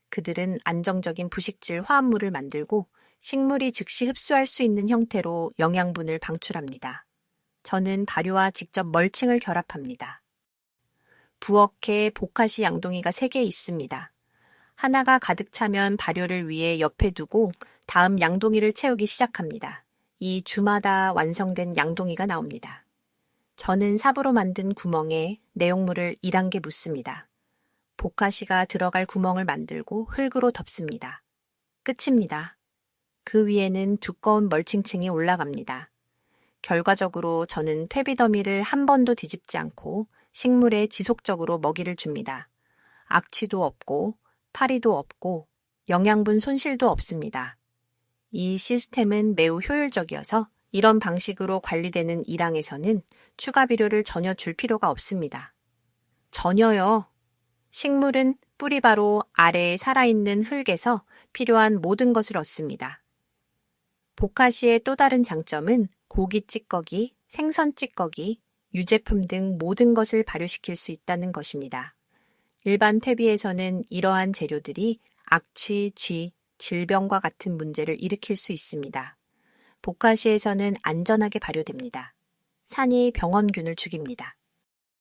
그들은 안정적인 부식질 화합물을 만들고 식물이 즉시 흡수할 수 있는 형태로 영양분을 방출합니다. 저는 발효와 직접 멀칭을 결합합니다. 부엌에 보카시 양동이가 3개 있습니다. 하나가 가득 차면 발효를 위해 옆에 두고 다음 양동이를 채우기 시작합니다. 이 주마다 완성된 양동이가 나옵니다. 저는 삽으로 만든 구멍에 내용물을 1안개 묻습니다. 보카시가 들어갈 구멍을 만들고 흙으로 덮습니다. 끝입니다. 그 위에는 두꺼운 멀칭층이 올라갑니다. 결과적으로 저는 퇴비 더미를 한 번도 뒤집지 않고 식물에 지속적으로 먹이를 줍니다. 악취도 없고 파리도 없고 영양분 손실도 없습니다. 이 시스템은 매우 효율적이어서 이런 방식으로 관리되는 일항에서는 추가 비료를 전혀 줄 필요가 없습니다. 전혀요. 식물은 뿌리 바로 아래에 살아있는 흙에서 필요한 모든 것을 얻습니다. 보카시의 또 다른 장점은 고기 찌꺼기, 생선 찌꺼기, 유제품 등 모든 것을 발효시킬 수 있다는 것입니다. 일반 퇴비에서는 이러한 재료들이 악취, 쥐, 질병과 같은 문제를 일으킬 수 있습니다. 보카시에서는 안전하게 발효됩니다. 산이 병원균을 죽입니다.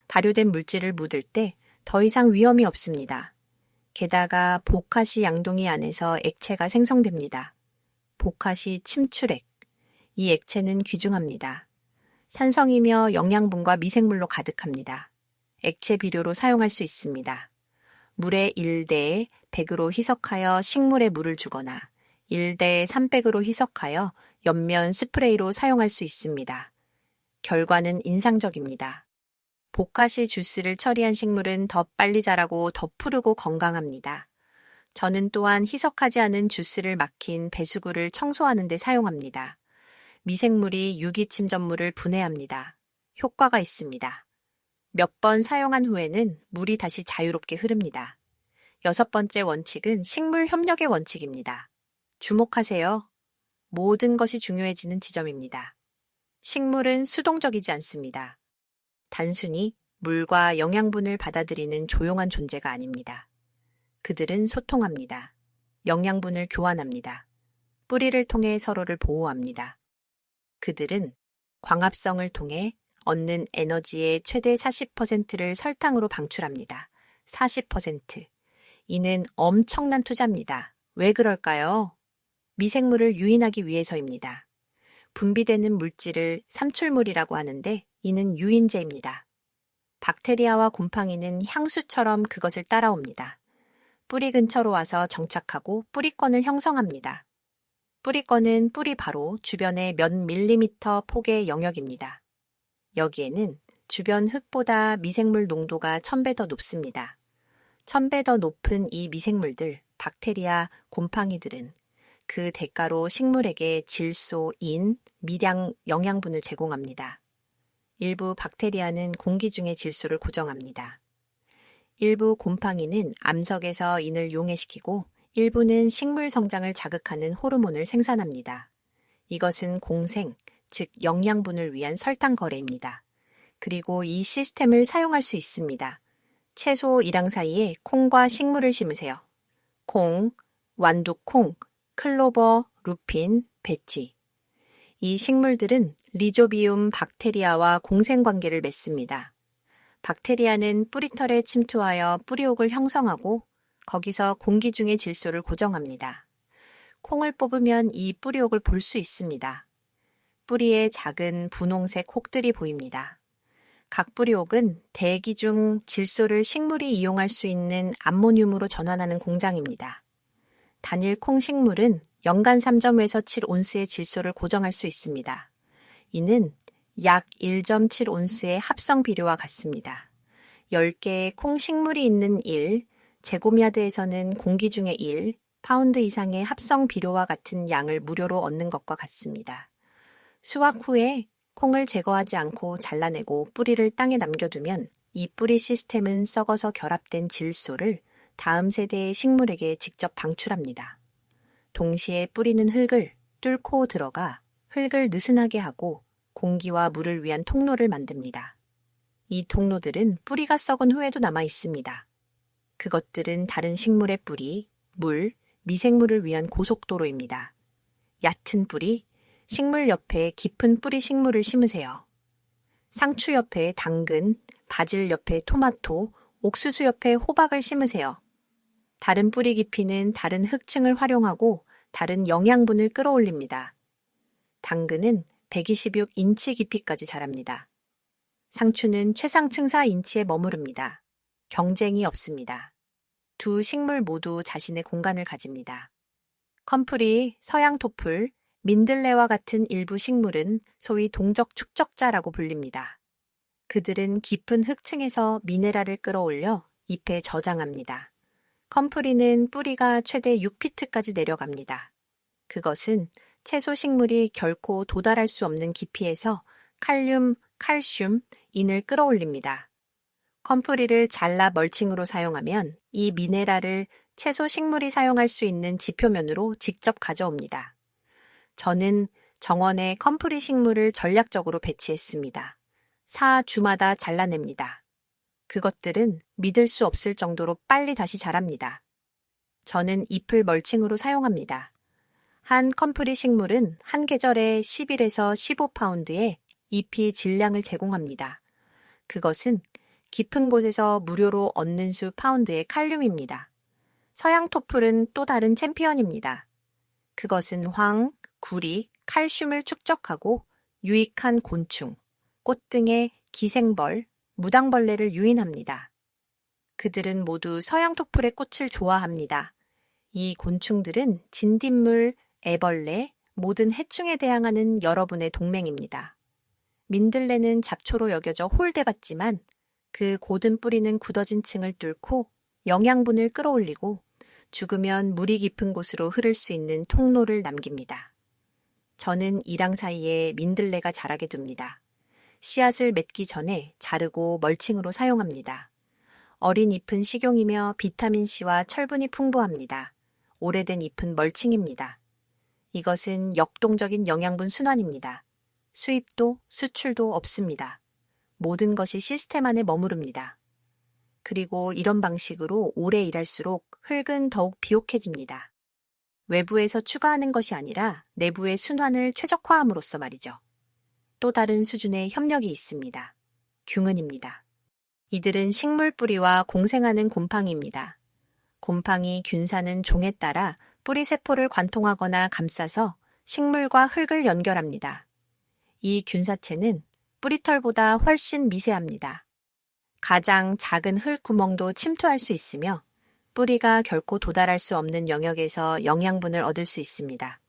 발효된 물질을 묻을 때 더 이상 위험이 없습니다. 게다가 보카시 양동이 안에서 액체가 생성됩니다. 보카시 침출액. 이 액체는 귀중합니다. 산성이며 영양분과 미생물로 가득합니다. 액체 비료로 사용할 수 있습니다. 물의 1대에 100으로 희석하여 식물에 물을 주거나 1대에 300으로 희석하여 옆면 스프레이로 사용할 수 있습니다. 결과는 인상적입니다. 보카시 주스를 처리한 식물은 더 빨리 자라고 더 푸르고 건강합니다. 저는 또한 희석하지 않은 주스를 막힌 배수구를 청소하는 데 사용합니다. 미생물이 유기침전물을 분해합니다. 효과가 있습니다. 몇 번 사용한 후에는 물이 다시 자유롭게 흐릅니다. 6번째 원칙은 식물 협력의 원칙입니다. 주목하세요. 모든 것이 중요해지는 지점입니다. 식물은 수동적이지 않습니다. 단순히 물과 영양분을 받아들이는 조용한 존재가 아닙니다. 그들은 소통합니다. 영양분을 교환합니다. 뿌리를 통해 서로를 보호합니다. 그들은 광합성을 통해 얻는 에너지의 최대 40%를 설탕으로 방출합니다. 40%. 이는 엄청난 투자입니다. 왜 그럴까요? 미생물을 유인하기 위해서입니다. 분비되는 물질을 삼출물이라고 하는데 이는 유인제입니다. 박테리아와 곰팡이는 향수처럼 그것을 따라옵니다. 뿌리 근처로 와서 정착하고 뿌리권을 형성합니다. 뿌리권은 뿌리 바로 주변의 몇 밀리미터 폭의 영역입니다. 여기에는 주변 흙보다 미생물 농도가 1000배 더 높습니다. 1000배 더 높은 이 미생물들, 박테리아, 곰팡이들은 그 대가로 식물에게 질소, 인, 미량 영양분을 제공합니다. 일부 박테리아는 공기 중의 질소를 고정합니다. 일부 곰팡이는 암석에서 인을 용해시키고 일부는 식물 성장을 자극하는 호르몬을 생산합니다. 이것은 공생, 즉 영양분을 위한 설탕 거래입니다. 그리고 이 시스템을 사용할 수 있습니다. 채소 일항 사이에 콩과 식물을 심으세요. 콩, 완두콩, 클로버, 루핀, 배치. 이 식물들은 리조비움 박테리아와 공생관계를 맺습니다. 박테리아는 뿌리털에 침투하여 뿌리옥을 형성하고 거기서 공기 중의 질소를 고정합니다. 콩을 뽑으면 이 뿌리옥을 볼 수 있습니다. 뿌리에 작은 분홍색 혹들이 보입니다. 각 뿌리옥은 대기 중 질소를 식물이 이용할 수 있는 암모늄으로 전환하는 공장입니다. 단일 콩 식물은 연간 3.5에서 7온스의 질소를 고정할 수 있습니다. 이는 약 1.7온스의 합성 비료와 같습니다. 10개의 콩 식물이 있는 1, 제곱야드에서는 공기 중의 1, 파운드 이상의 합성 비료와 같은 양을 무료로 얻는 것과 같습니다. 수확 후에 콩을 제거하지 않고 잘라내고 뿌리를 땅에 남겨두면 이 뿌리 시스템은 썩어서 결합된 질소를 다음 세대의 식물에게 직접 방출합니다. 동시에 뿌리는 흙을 뚫고 들어가 흙을 느슨하게 하고 공기와 물을 위한 통로를 만듭니다. 이 통로들은 뿌리가 썩은 후에도 남아 있습니다. 그것들은 다른 식물의 뿌리, 물, 미생물을 위한 고속도로입니다. 얕은 뿌리, 식물 옆에 깊은 뿌리 식물을 심으세요. 상추 옆에 당근, 바질 옆에 토마토, 옥수수 옆에 호박을 심으세요. 다른 뿌리 깊이는 다른 흙층을 활용하고 다른 영양분을 끌어올립니다. 당근은 126인치 깊이까지 자랍니다. 상추는 최상층 4인치에 머무릅니다. 경쟁이 없습니다. 두 식물 모두 자신의 공간을 가집니다. 컴프리, 서양토플, 민들레와 같은 일부 식물은 소위 동적 축적자라고 불립니다. 그들은 깊은 흙층에서 미네랄을 끌어올려 잎에 저장합니다. 컴프리는 뿌리가 최대 6피트까지 내려갑니다. 그것은 채소 식물이 결코 도달할 수 없는 깊이에서 칼륨, 칼슘, 인을 끌어올립니다. 컴프리를 잘라 멀칭으로 사용하면 이 미네랄을 채소 식물이 사용할 수 있는 지표면으로 직접 가져옵니다. 저는 정원에 컴프리 식물을 전략적으로 배치했습니다. 4주마다 잘라냅니다. 그것들은 믿을 수 없을 정도로 빨리 다시 자랍니다. 저는 잎을 멀칭으로 사용합니다. 한 컴프리 식물은 한 계절에 11에서 15파운드의 잎이 질량을 제공합니다. 그것은 깊은 곳에서 무료로 얻는 수 파운드의 칼륨입니다. 서양토플은 또 다른 챔피언입니다. 그것은 황, 구리, 칼슘을 축적하고 유익한 곤충, 꽃 등의 기생벌, 무당벌레를 유인합니다. 그들은 모두 서양토플의 꽃을 좋아합니다. 이 곤충들은 진딧물, 애벌레, 모든 해충에 대항하는 여러분의 동맹입니다. 민들레는 잡초로 여겨져 홀대받지만 그 고든 뿌리는 굳어진 층을 뚫고 영양분을 끌어올리고 죽으면 물이 깊은 곳으로 흐를 수 있는 통로를 남깁니다. 저는 이랑 사이에 민들레가 자라게 둡니다. 씨앗을 맺기 전에 자르고 멀칭으로 사용합니다. 어린 잎은 식용이며 비타민C와 철분이 풍부합니다. 오래된 잎은 멀칭입니다. 이것은 역동적인 영양분 순환입니다. 수입도 수출도 없습니다. 모든 것이 시스템 안에 머무릅니다. 그리고 이런 방식으로 오래 일할수록 흙은 더욱 비옥해집니다. 외부에서 추가하는 것이 아니라 내부의 순환을 최적화함으로써 말이죠. 또 다른 수준의 협력이 있습니다. 균은입니다. 이들은 식물 뿌리와 공생하는 곰팡이입니다. 곰팡이, 균사는 종에 따라 뿌리 세포를 관통하거나 감싸서 식물과 흙을 연결합니다. 이 균사체는 뿌리털보다 훨씬 미세합니다. 가장 작은 흙 구멍도 침투할 수 있으며 뿌리가 결코 도달할 수 없는 영역에서 영양분을 얻을 수 있습니다.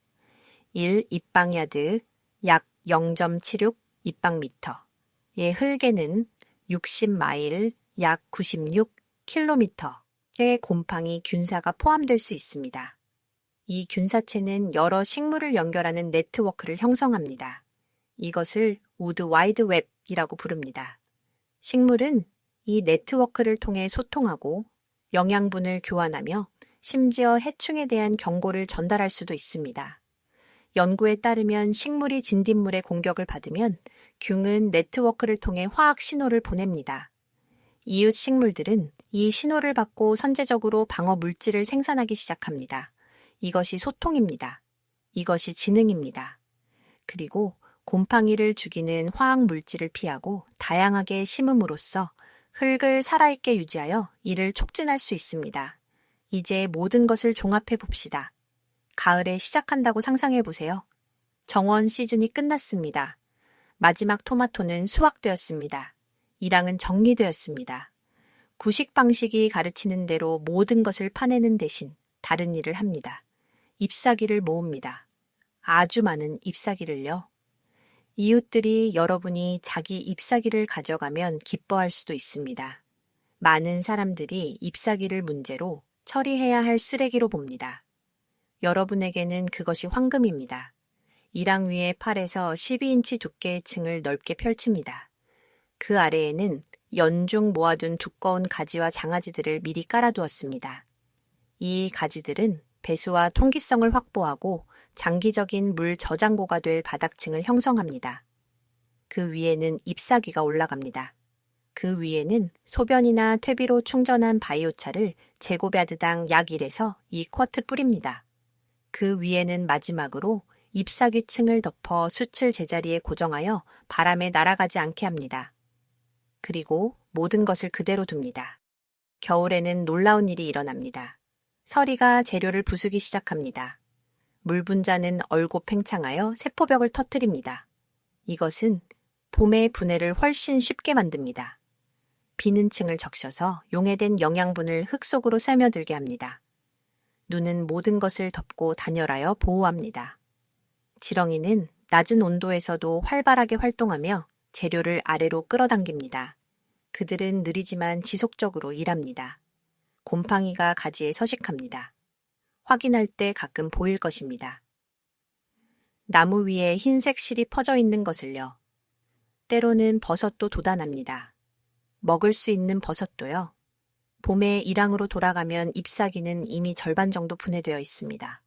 1 입방야드 약 0.76 입방미터의 흙에는 60마일 약 96km의 곰팡이 균사가 포함될 수 있습니다. 이 균사체는 여러 식물을 연결하는 네트워크를 형성합니다. 이것을 우드 와이드 웹이라고 부릅니다. 식물은 이 네트워크를 통해 소통하고 영양분을 교환하며 심지어 해충에 대한 경고를 전달할 수도 있습니다. 연구에 따르면 식물이 진딧물의 공격을 받으면 균은 네트워크를 통해 화학 신호를 보냅니다. 이웃 식물들은 이 신호를 받고 선제적으로 방어 물질을 생산하기 시작합니다. 이것이 소통입니다. 이것이 지능입니다. 그리고 곰팡이를 죽이는 화학 물질을 피하고 다양하게 심음으로써 흙을 살아있게 유지하여 이를 촉진할 수 있습니다. 이제 모든 것을 종합해 봅시다. 가을에 시작한다고 상상해 보세요. 정원 시즌이 끝났습니다. 마지막 토마토는 수확되었습니다. 일항은 정리되었습니다. 구식 방식이 가르치는 대로 모든 것을 파내는 대신 다른 일을 합니다. 잎사귀를 모읍니다. 아주 많은 잎사귀를요. 이웃들이 여러분이 자기 잎사귀를 가져가면 기뻐할 수도 있습니다. 많은 사람들이 잎사귀를 문제로 처리해야 할 쓰레기로 봅니다. 여러분에게는 그것이 황금입니다. 일항 위에 8에서 12인치 두께의 층을 넓게 펼칩니다. 그 아래에는 연중 모아둔 두꺼운 가지와 장아지들을 미리 깔아두었습니다. 이 가지들은 배수와 통기성을 확보하고 장기적인 물 저장고가 될 바닥층을 형성합니다. 그 위에는 잎사귀가 올라갑니다. 그 위에는 소변이나 퇴비로 충전한 바이오차를 제곱야드당 약 1에서 2쿼트 뿌립니다. 그 위에는 마지막으로 잎사귀층을 덮어 숯을 제자리에 고정하여 바람에 날아가지 않게 합니다. 그리고 모든 것을 그대로 둡니다. 겨울에는 놀라운 일이 일어납니다. 서리가 재료를 부수기 시작합니다. 물 분자는 얼고 팽창하여 세포벽을 터뜨립니다. 이것은 봄의 분해를 훨씬 쉽게 만듭니다. 비는 층을 적셔서 용해된 영양분을 흙 속으로 스며들게 합니다. 눈은 모든 것을 덮고 단열하여 보호합니다. 지렁이는 낮은 온도에서도 활발하게 활동하며 재료를 아래로 끌어당깁니다. 그들은 느리지만 지속적으로 일합니다. 곰팡이가 가지에 서식합니다. 확인할 때 가끔 보일 것입니다. 나무 위에 흰색 실이 퍼져 있는 것을요. 때로는 버섯도 돋아납니다. 먹을 수 있는 버섯도요. 봄에 일항으로 돌아가면 잎사귀는 이미 절반 정도 분해되어 있습니다.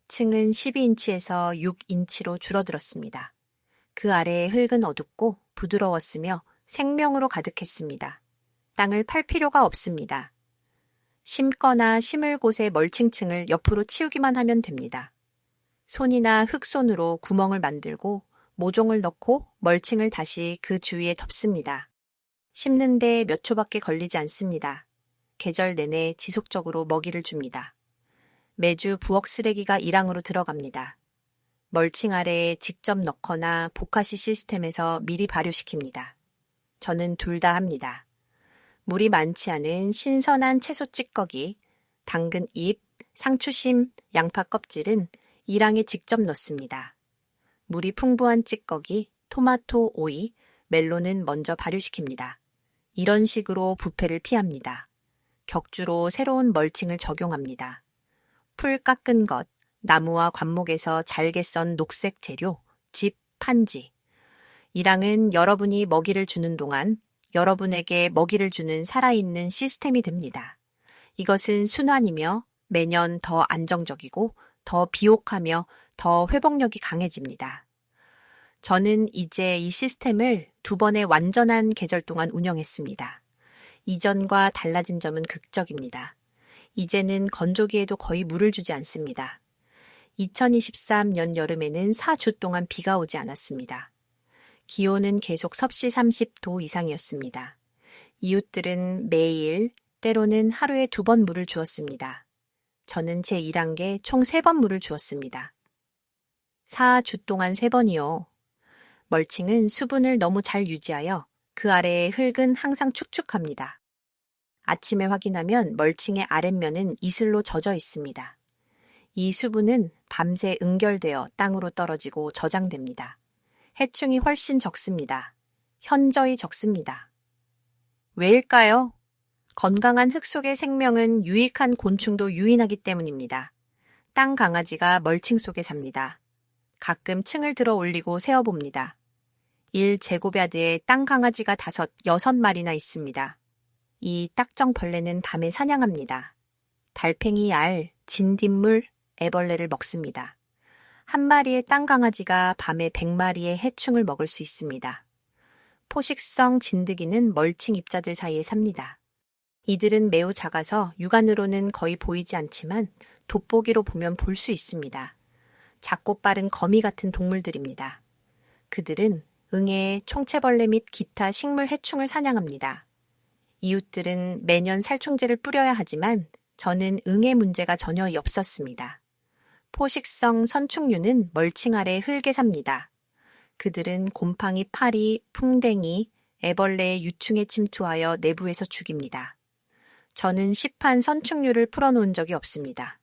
층은 12인치에서 6인치로 줄어들었습니다. 그 아래의 흙은 어둡고 부드러웠으며 생명으로 가득했습니다. 땅을 팔 필요가 없습니다. 심거나 심을 곳의 멀칭층을 옆으로 치우기만 하면 됩니다. 손이나 흙손으로 구멍을 만들고 모종을 넣고 멀칭을 다시 그 주위에 덮습니다. 심는데 몇 초밖에 걸리지 않습니다. 계절 내내 지속적으로 먹이를 줍니다. 매주 부엌 쓰레기가 일항으로 들어갑니다. 멀칭 아래에 직접 넣거나 보카시 시스템에서 미리 발효시킵니다. 저는 둘 다 합니다. 물이 많지 않은 신선한 채소 찌꺼기, 당근 잎, 상추심, 양파 껍질은 일항에 직접 넣습니다. 물이 풍부한 찌꺼기, 토마토, 오이, 멜론은 먼저 발효시킵니다. 이런 식으로 부패를 피합니다. 격주로 새로운 멀칭을 적용합니다. 풀 깎은 것, 나무와 관목에서 잘게 썬 녹색 재료, 집, 판지. 일항은 여러분이 먹이를 주는 동안 여러분에게 먹이를 주는 살아있는 시스템이 됩니다. 이것은 순환이며 매년 더 안정적이고 더 비옥하며 더 회복력이 강해집니다. 저는 이제 이 시스템을 2번의 완전한 계절 동안 운영했습니다. 이전과 달라진 점은 극적입니다. 이제는 건조기에도 거의 물을 주지 않습니다. 2023년 여름에는 4주 동안 비가 오지 않았습니다. 기온은 계속 섭씨 30도 이상이었습니다. 이웃들은 매일, 때로는 하루에 2번 물을 주었습니다. 저는 제 일항에 총 3번 물을 주었습니다. 4주 동안 3번이요. 멀칭은 수분을 너무 잘 유지하여 그 아래의 흙은 항상 축축합니다. 아침에 확인하면 멀칭의 아랫면은 이슬로 젖어 있습니다. 이 수분은 밤새 응결되어 땅으로 떨어지고 저장됩니다. 해충이 훨씬 적습니다. 현저히 적습니다. 왜일까요? 건강한 흙 속의 생명은 유익한 곤충도 유인하기 때문입니다. 땅 강아지가 멀칭 속에 삽니다. 가끔 층을 들어 올리고 세어봅니다. 1제곱야드에 땅 강아지가 5, 6마리나 있습니다. 이 딱정벌레는 밤에 사냥합니다. 달팽이 알, 진딧물, 애벌레를 먹습니다. 한 마리의 땅 강아지가 밤에 100마리의 해충을 먹을 수 있습니다. 포식성 진드기는 멀칭 입자들 사이에 삽니다. 이들은 매우 작아서 육안으로는 거의 보이지 않지만 돋보기로 보면 볼 수 있습니다. 작고 빠른 거미 같은 동물들입니다. 그들은 응애, 총체벌레 및 기타 식물 해충을 사냥합니다. 이웃들은 매년 살충제를 뿌려야 하지만 저는 응애 문제가 전혀 없었습니다. 포식성 선충류는 멀칭 아래 흙에 삽니다. 그들은 곰팡이, 파리, 풍뎅이, 애벌레의 유충에 침투하여 내부에서 죽입니다. 저는 시판 선충류를 풀어놓은 적이 없습니다.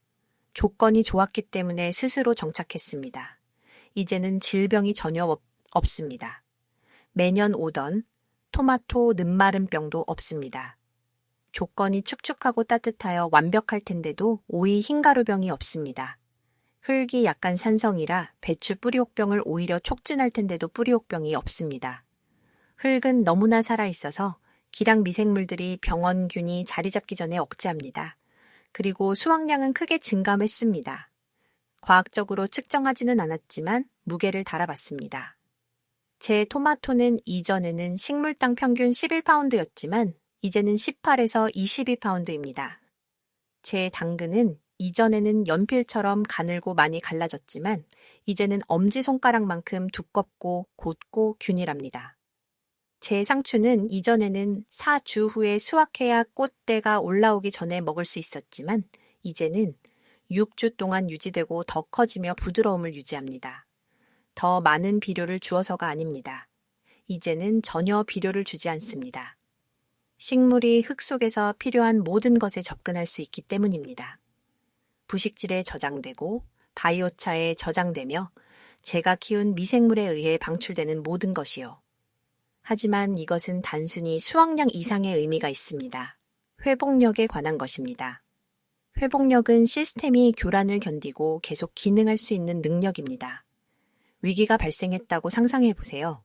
조건이 좋았기 때문에 스스로 정착했습니다. 이제는 질병이 전혀 없습니다. 매년 오던 토마토 늦마른 병도 없습니다. 조건이 축축하고 따뜻하여 완벽할 텐데도 오이 흰가루병이 없습니다. 흙이 약간 산성이라 배추 뿌리옥병을 오히려 촉진할 텐데도 뿌리옥병이 없습니다. 흙은 너무나 살아있어서 기랑 미생물들이 병원균이 자리 잡기 전에 억제합니다. 그리고 수확량은 크게 증감했습니다. 과학적으로 측정하지는 않았지만 무게를 달아봤습니다. 제 토마토는 이전에는 식물당 평균 11파운드였지만 이제는 18에서 22파운드입니다. 제 당근은 이전에는 연필처럼 가늘고 많이 갈라졌지만 이제는 엄지손가락만큼 두껍고 곧고 균일합니다. 제 상추는 이전에는 4주 후에 수확해야 꽃대가 올라오기 전에 먹을 수 있었지만 이제는 6주 동안 유지되고 더 커지며 부드러움을 유지합니다. 더 많은 비료를 주어서가 아닙니다. 이제는 전혀 비료를 주지 않습니다. 식물이 흙 속에서 필요한 모든 것에 접근할 수 있기 때문입니다. 부식질에 저장되고 바이오차에 저장되며 제가 키운 미생물에 의해 방출되는 모든 것이요. 하지만 이것은 단순히 수확량 이상의 의미가 있습니다. 회복력에 관한 것입니다. 회복력은 시스템이 교란을 견디고 계속 기능할 수 있는 능력입니다. 위기가 발생했다고 상상해 보세요.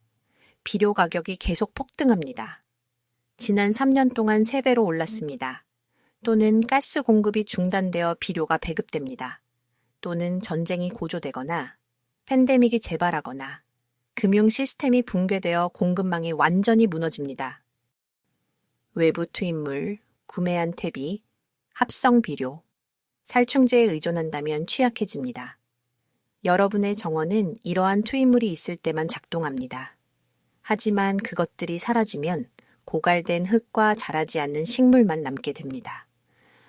비료 가격이 계속 폭등합니다. 지난 3년 동안 3배로 올랐습니다. 또는 가스 공급이 중단되어 비료가 배급됩니다. 또는 전쟁이 고조되거나 팬데믹이 재발하거나 금융 시스템이 붕괴되어 공급망이 완전히 무너집니다. 외부 투입물, 구매한 퇴비, 합성 비료, 살충제에 의존한다면 취약해집니다. 여러분의 정원은 이러한 투입물이 있을 때만 작동합니다. 하지만 그것들이 사라지면 고갈된 흙과 자라지 않는 식물만 남게 됩니다.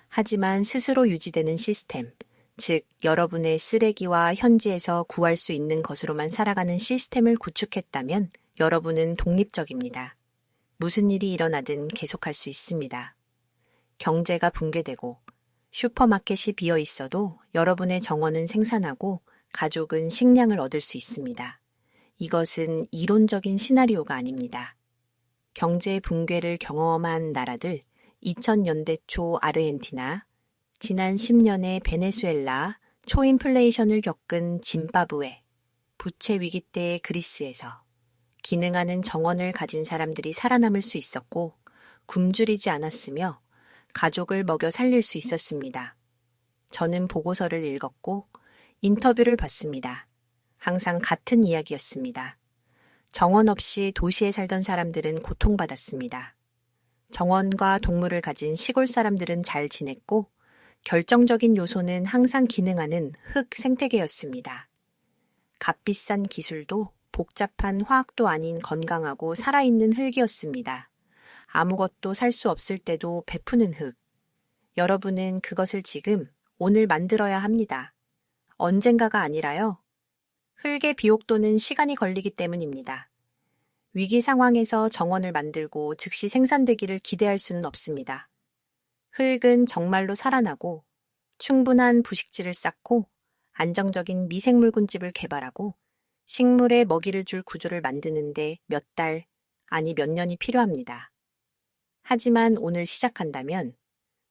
하지만 스스로 유지되는 시스템, 즉 여러분의 쓰레기와 현지에서 구할 수 있는 것으로만 살아가는 시스템을 구축했다면 여러분은 독립적입니다. 무슨 일이 일어나든 계속할 수 있습니다. 경제가 붕괴되고 슈퍼마켓이 비어 있어도 여러분의 정원은 생산하고 가족은 식량을 얻을 수 있습니다. 이것은 이론적인 시나리오가 아닙니다. 경제 붕괴를 경험한 나라들, 2000년대 초 아르헨티나, 지난 10년의 베네수엘라, 초인플레이션을 겪은 짐바브웨, 부채 위기 때의 그리스에서 기능하는 정원을 가진 사람들이 살아남을 수 있었고 굶주리지 않았으며 가족을 먹여 살릴 수 있었습니다. 저는 보고서를 읽었고 인터뷰를 봤습니다. 항상 같은 이야기였습니다. 정원 없이 도시에 살던 사람들은 고통받았습니다. 정원과 동물을 가진 시골 사람들은 잘 지냈고 결정적인 요소는 항상 기능하는 흙 생태계였습니다. 값비싼 기술도 복잡한 화학도 아닌 건강하고 살아있는 흙이었습니다. 아무것도 살 수 없을 때도 베푸는 흙. 여러분은 그것을 지금, 오늘 만들어야 합니다. 언젠가가 아니라요. 흙의 비옥도는 시간이 걸리기 때문입니다. 위기 상황에서 정원을 만들고 즉시 생산되기를 기대할 수는 없습니다. 흙은 정말로 살아나고 충분한 부식지를 쌓고 안정적인 미생물군집을 개발하고 식물에 먹이를 줄 구조를 만드는데 몇 달, 아니 몇 년이 필요합니다. 하지만 오늘 시작한다면,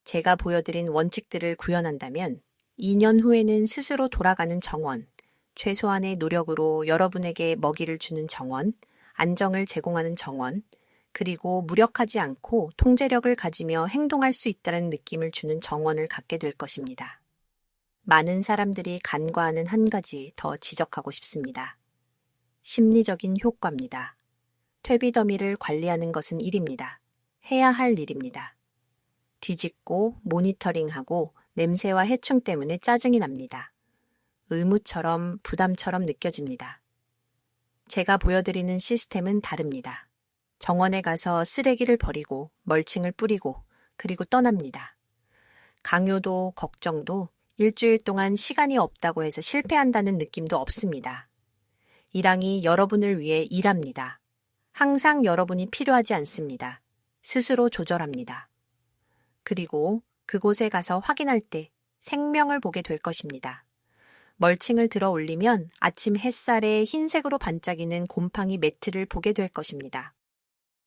제가 보여드린 원칙들을 구현한다면 2년 후에는 스스로 돌아가는 정원, 최소한의 노력으로 여러분에게 먹이를 주는 정원, 안정을 제공하는 정원, 그리고 무력하지 않고 통제력을 가지며 행동할 수 있다는 느낌을 주는 정원을 갖게 될 것입니다. 많은 사람들이 간과하는 한 가지 더 지적하고 싶습니다. 심리적인 효과입니다. 퇴비더미를 관리하는 것은 일입니다. 해야 할 일입니다. 뒤집고 모니터링하고 냄새와 해충 때문에 짜증이 납니다. 의무처럼 부담처럼 느껴집니다. 제가 보여드리는 시스템은 다릅니다. 정원에 가서 쓰레기를 버리고 멀칭을 뿌리고 그리고 떠납니다. 강요도 걱정도 일주일 동안 시간이 없다고 해서 실패한다는 느낌도 없습니다. 일왕이 여러분을 위해 일합니다. 항상 여러분이 필요하지 않습니다. 스스로 조절합니다. 그리고 그곳에 가서 확인할 때 생명을 보게 될 것입니다. 멀칭을 들어 올리면 아침 햇살에 흰색으로 반짝이는 곰팡이 매트를 보게 될 것입니다.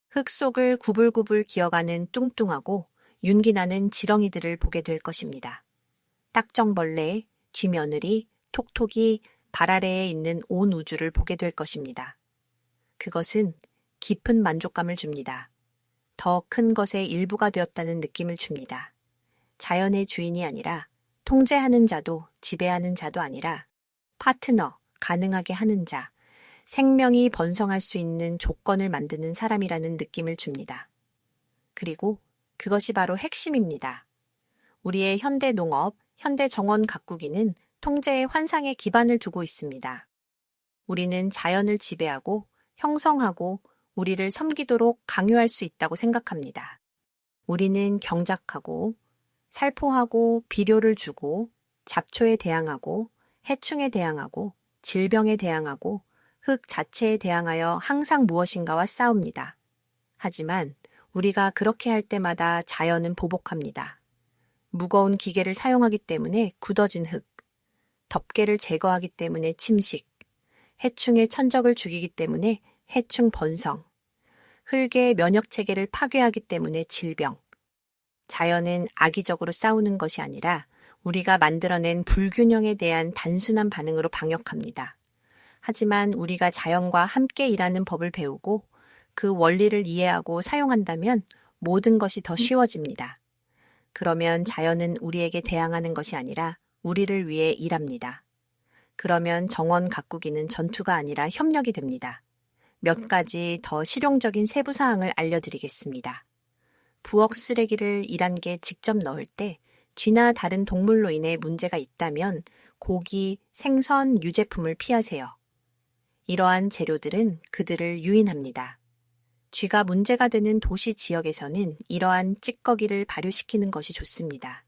흙 속을 구불구불 기어가는 뚱뚱하고 윤기 나는 지렁이들을 보게 될 것입니다. 딱정벌레, 쥐며느리, 톡톡이, 발 아래에 있는 온 우주를 보게 될 것입니다. 그것은 깊은 만족감을 줍니다. 더 큰 것의 일부가 되었다는 느낌을 줍니다. 자연의 주인이 아니라 통제하는 자도 지배하는 자도 아니라 파트너, 가능하게 하는 자, 생명이 번성할 수 있는 조건을 만드는 사람이라는 느낌을 줍니다. 그리고 그것이 바로 핵심입니다. 우리의 현대 농업, 현대 정원 가꾸기는 통제의 환상에 기반을 두고 있습니다. 우리는 자연을 지배하고 형성하고 우리를 섬기도록 강요할 수 있다고 생각합니다. 우리는 경작하고 살포하고 비료를 주고 잡초에 대항하고 해충에 대항하고 질병에 대항하고 흙 자체에 대항하여 항상 무엇인가와 싸웁니다. 하지만 우리가 그렇게 할 때마다 자연은 보복합니다. 무거운 기계를 사용하기 때문에 굳어진 흙, 덮개를 제거하기 때문에 침식, 해충의 천적을 죽이기 때문에 해충 번성, 흙의 면역 체계를 파괴하기 때문에 질병. 자연은 악의적으로 싸우는 것이 아니라 우리가 만들어낸 불균형에 대한 단순한 반응으로 방역합니다. 하지만 우리가 자연과 함께 일하는 법을 배우고 그 원리를 이해하고 사용한다면 모든 것이 더 쉬워집니다. 그러면 자연은 우리에게 대항하는 것이 아니라 우리를 위해 일합니다. 그러면 정원 가꾸기는 전투가 아니라 협력이 됩니다. 몇 가지 더 실용적인 세부 사항을 알려드리겠습니다. 부엌 쓰레기를 1단계 직접 넣을 때 쥐나 다른 동물로 인해 문제가 있다면 고기, 생선, 유제품을 피하세요. 이러한 재료들은 그들을 유인합니다. 쥐가 문제가 되는 도시 지역에서는 이러한 찌꺼기를 발효시키는 것이 좋습니다.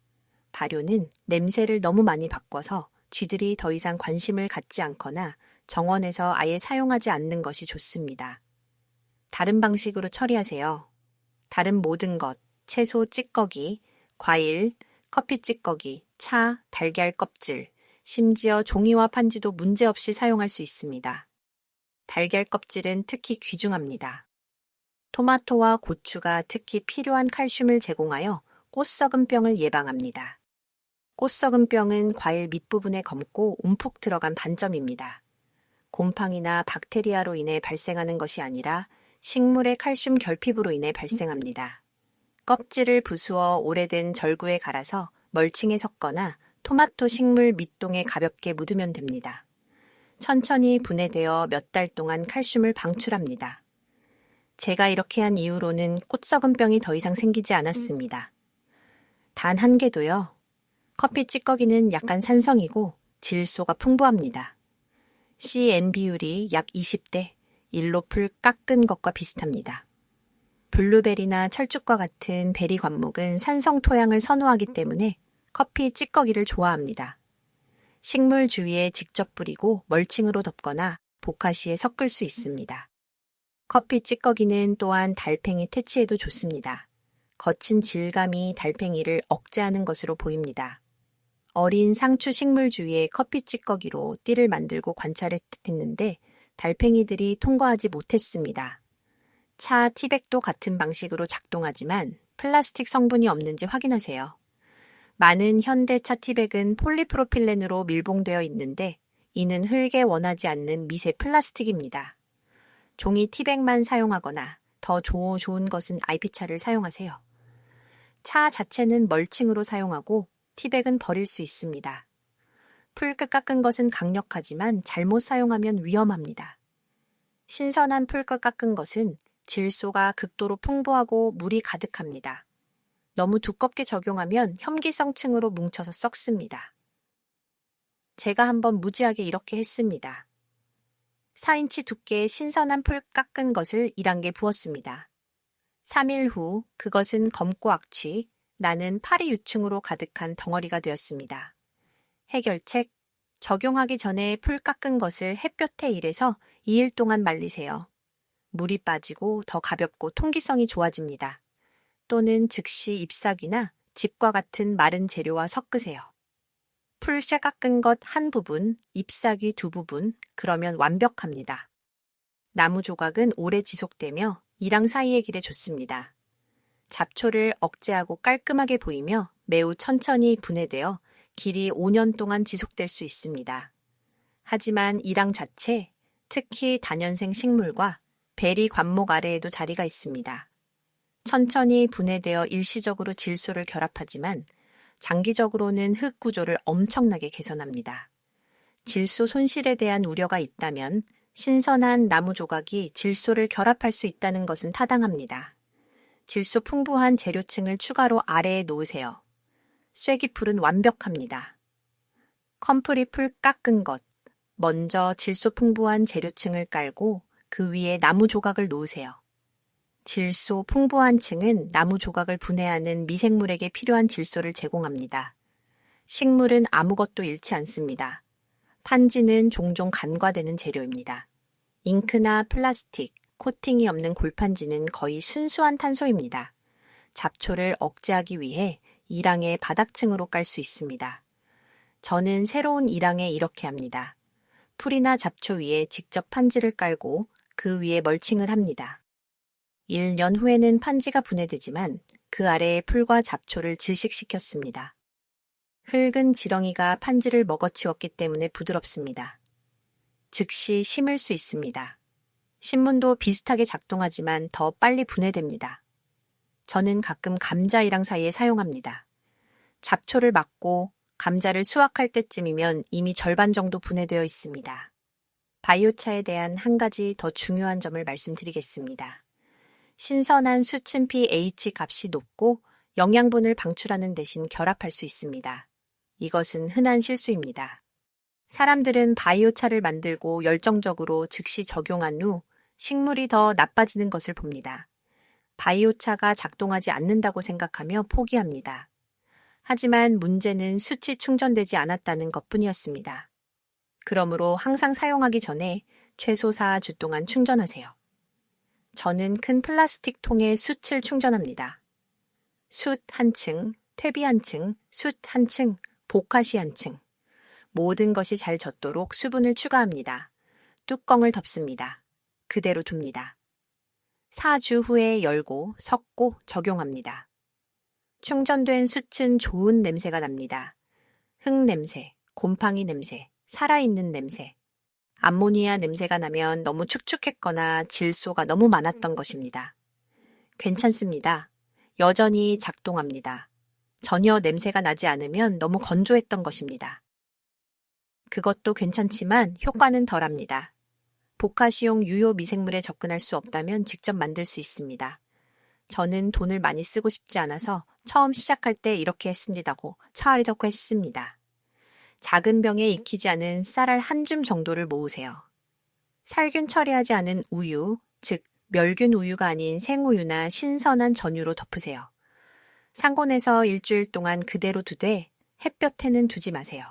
발효는 냄새를 너무 많이 바꿔서 쥐들이 더 이상 관심을 갖지 않거나 정원에서 아예 사용하지 않는 것이 좋습니다. 다른 방식으로 처리하세요. 다른 모든 것, 채소 찌꺼기, 과일, 커피 찌꺼기, 차, 달걀 껍질, 심지어 종이와 판지도 문제없이 사용할 수 있습니다. 달걀 껍질은 특히 귀중합니다. 토마토와 고추가 특히 필요한 칼슘을 제공하여 꽃썩은병을 예방합니다. 꽃썩은병은 과일 밑부분에 검고 움푹 들어간 반점입니다. 곰팡이나 박테리아로 인해 발생하는 것이 아니라 식물의 칼슘 결핍으로 인해 발생합니다. 껍질을 부수어 오래된 절구에 갈아서 멀칭에 섞거나 토마토 식물 밑동에 가볍게 묻으면 됩니다. 천천히 분해되어 몇 달 동안 칼슘을 방출합니다. 제가 이렇게 한 이후로는 꽃썩은병이 더 이상 생기지 않았습니다. 단 한 개도요. 커피 찌꺼기는 약간 산성이고 질소가 풍부합니다. CN 비율이 약 20대, 일로풀 깎은 것과 비슷합니다. 블루베리나 철쭉과 같은 베리 관목은 산성 토양을 선호하기 때문에 커피 찌꺼기를 좋아합니다. 식물 주위에 직접 뿌리고 멀칭으로 덮거나 보카시에 섞을 수 있습니다. 커피 찌꺼기는 또한 달팽이 퇴치에도 좋습니다. 거친 질감이 달팽이를 억제하는 것으로 보입니다. 어린 상추 식물 주위에 커피 찌꺼기로 띠를 만들고 관찰했는데 달팽이들이 통과하지 못했습니다. 차 티백도 같은 방식으로 작동하지만 플라스틱 성분이 없는지 확인하세요. 많은 현대 차 티백은 폴리프로필렌으로 밀봉되어 있는데 이는 흙에 원하지 않는 미세 플라스틱입니다. 종이 티백만 사용하거나 더 좋은 것은 IP차를 사용하세요. 차 자체는 멀칭으로 사용하고 티백은 버릴 수 있습니다. 풀끝 깎은 것은 강력하지만 잘못 사용하면 위험합니다. 신선한 풀끝 깎은 것은 질소가 극도로 풍부하고 물이 가득합니다. 너무 두껍게 적용하면 혐기성층으로 뭉쳐서 썩습니다. 제가 한번 무지하게 이렇게 했습니다. 4인치 두께의 신선한 풀 깎은 것을 1안개 부었습니다. 3일 후 그것은 검고 악취, 나는 파리 유충으로 가득한 덩어리가 되었습니다. 해결책, 적용하기 전에 풀 깎은 것을 햇볕에 일해서 2일 동안 말리세요. 물이 빠지고 더 가볍고 통기성이 좋아집니다. 또는 즉시 잎사귀나 짚과 같은 마른 재료와 섞으세요. 풀씨 깎은 것 한 부분, 잎사귀 2부분, 그러면 완벽합니다. 나무 조각은 오래 지속되며 이랑 사이의 길에 좋습니다. 잡초를 억제하고 깔끔하게 보이며 매우 천천히 분해되어 길이 5년 동안 지속될 수 있습니다. 하지만 이랑 자체, 특히 다년생 식물과 베리 관목 아래에도 자리가 있습니다. 천천히 분해되어 일시적으로 질소를 결합하지만 장기적으로는 흙 구조를 엄청나게 개선합니다. 질소 손실에 대한 우려가 있다면 신선한 나무 조각이 질소를 결합할 수 있다는 것은 타당합니다. 질소 풍부한 재료층을 추가로 아래에 놓으세요. 쐐기풀은 완벽합니다. 컴프리 풀 깎은 것. 먼저 질소 풍부한 재료층을 깔고 그 위에 나무 조각을 놓으세요. 질소 풍부한 층은 나무 조각을 분해하는 미생물에게 필요한 질소를 제공합니다. 식물은 아무것도 잃지 않습니다. 판지는 종종 간과되는 재료입니다. 잉크나 플라스틱, 코팅이 없는 골판지는 거의 순수한 탄소입니다. 잡초를 억제하기 위해 이랑의 바닥층으로 깔 수 있습니다. 저는 새로운 이랑에 이렇게 합니다. 풀이나 잡초 위에 직접 판지를 깔고 그 위에 멀칭을 합니다. 1년 후에는 판지가 분해되지만 그 아래에 풀과 잡초를 질식시켰습니다. 흙은 지렁이가 판지를 먹어치웠기 때문에 부드럽습니다. 즉시 심을 수 있습니다. 신문도 비슷하게 작동하지만 더 빨리 분해됩니다. 저는 가끔 감자이랑 사이에 사용합니다. 잡초를 막고 감자를 수확할 때쯤이면 이미 절반 정도 분해되어 있습니다. 바이오차에 대한 한 가지 더 중요한 점을 말씀드리겠습니다. 신선한 수침 pH 값이 높고 영양분을 방출하는 대신 결합할 수 있습니다. 이것은 흔한 실수입니다. 사람들은 바이오차를 만들고 열정적으로 즉시 적용한 후 식물이 더 나빠지는 것을 봅니다. 바이오차가 작동하지 않는다고 생각하며 포기합니다. 하지만 문제는 수치 충전되지 않았다는 것뿐이었습니다. 그러므로 항상 사용하기 전에 최소 4주 동안 충전하세요. 저는 큰 플라스틱 통에 숯을 충전합니다. 숯 한 층, 퇴비 한 층, 숯 한 층, 보카시 한 층. 모든 것이 잘 젖도록 수분을 추가합니다. 뚜껑을 덮습니다. 그대로 둡니다. 4주 후에 열고 섞고 적용합니다. 충전된 숯은 좋은 냄새가 납니다. 흙 냄새, 곰팡이 냄새, 살아있는 냄새. 암모니아 냄새가 나면 너무 축축했거나 질소가 너무 많았던 것입니다. 괜찮습니다. 여전히 작동합니다. 전혀 냄새가 나지 않으면 너무 건조했던 것입니다. 그것도 괜찮지만 효과는 덜합니다. 보카시용 유효 미생물에 접근할 수 없다면 직접 만들 수 있습니다. 저는 돈을 많이 쓰고 싶지 않아서 처음 시작할 때 이렇게 했습니다고 차리려고 했습니다. 작은 병에 익히지 않은 쌀알 한 줌 정도를 모으세요. 살균 처리하지 않은 우유, 즉 멸균 우유가 아닌 생우유나 신선한 전유로 덮으세요. 상온에서 일주일 동안 그대로 두되 햇볕에는 두지 마세요.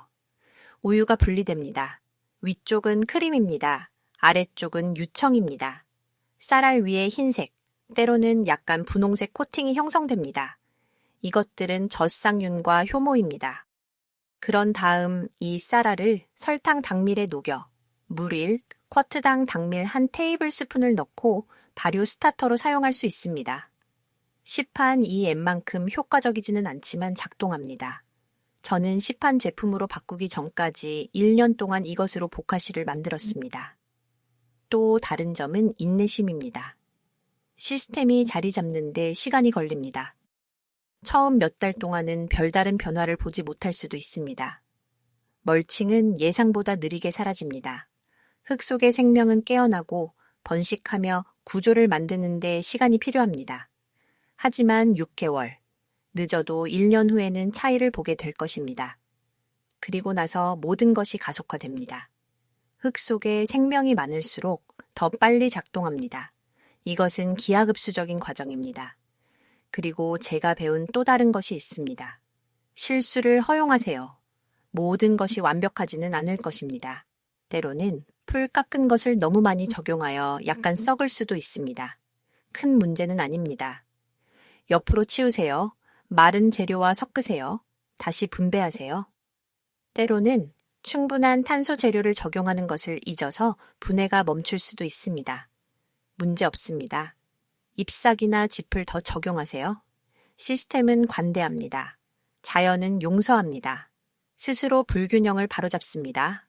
우유가 분리됩니다. 위쪽은 크림입니다. 아래쪽은 유청입니다. 쌀알 위에 흰색, 때로는 약간 분홍색 코팅이 형성됩니다. 이것들은 젖쌍윤과 효모입니다. 그런 다음 이 쌀알을 설탕 당밀에 녹여 물일, 쿼트당 당밀 한 테이블 스푼을 넣고 발효 스타터로 사용할 수 있습니다. 시판 이 앱만큼 효과적이지는 않지만 작동합니다. 저는 시판 제품으로 바꾸기 전까지 1년 동안 이것으로 보카시를 만들었습니다. 또 다른 점은 인내심입니다. 시스템이 자리 잡는데 시간이 걸립니다. 처음 몇 달 동안은 별다른 변화를 보지 못할 수도 있습니다. 멀칭은 예상보다 느리게 사라집니다. 흙 속의 생명은 깨어나고 번식하며 구조를 만드는 데 시간이 필요합니다. 하지만 6개월, 늦어도 1년 후에는 차이를 보게 될 것입니다. 그리고 나서 모든 것이 가속화됩니다. 흙 속에 생명이 많을수록 더 빨리 작동합니다. 이것은 기하급수적인 과정입니다. 그리고 제가 배운 또 다른 것이 있습니다. 실수를 허용하세요. 모든 것이 완벽하지는 않을 것입니다. 때로는 풀 깎은 것을 너무 많이 적용하여 약간 썩을 수도 있습니다. 큰 문제는 아닙니다. 옆으로 치우세요. 마른 재료와 섞으세요. 다시 분배하세요. 때로는 충분한 탄소 재료를 적용하는 것을 잊어서 분해가 멈출 수도 있습니다. 문제 없습니다. 잎사귀나 짚을 더 적용하세요. 시스템은 관대합니다. 자연은 용서합니다. 스스로 불균형을 바로잡습니다.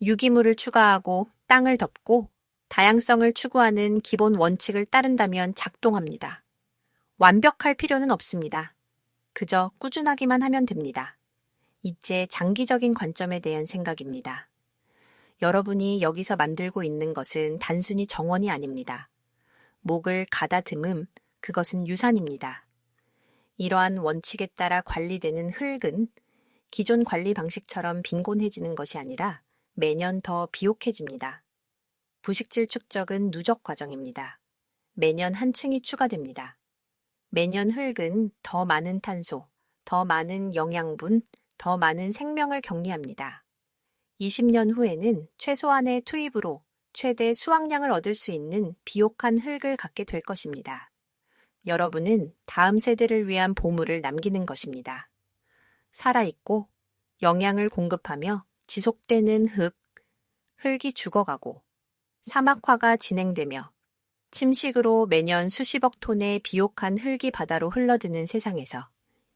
유기물을 추가하고 땅을 덮고 다양성을 추구하는 기본 원칙을 따른다면 작동합니다. 완벽할 필요는 없습니다. 그저 꾸준하기만 하면 됩니다. 이제 장기적인 관점에 대한 생각입니다. 여러분이 여기서 만들고 있는 것은 단순히 정원이 아닙니다. 목을 가다듬음, 그것은 유산입니다. 이러한 원칙에 따라 관리되는 흙은 기존 관리 방식처럼 빈곤해지는 것이 아니라 매년 더 비옥해집니다. 부식질 축적은 누적 과정입니다. 매년 한 층이 추가됩니다. 매년 흙은 더 많은 탄소, 더 많은 영양분, 더 많은 생명을 격리합니다. 20년 후에는 최소한의 투입으로 최대 수확량을 얻을 수 있는 비옥한 흙을 갖게 될 것입니다. 여러분은 다음 세대를 위한 보물을 남기는 것입니다. 살아있고 영양을 공급하며 지속되는 흙이 죽어가고 사막화가 진행되며 침식으로 매년 수십억 톤의 비옥한 흙이 바다로 흘러드는 세상에서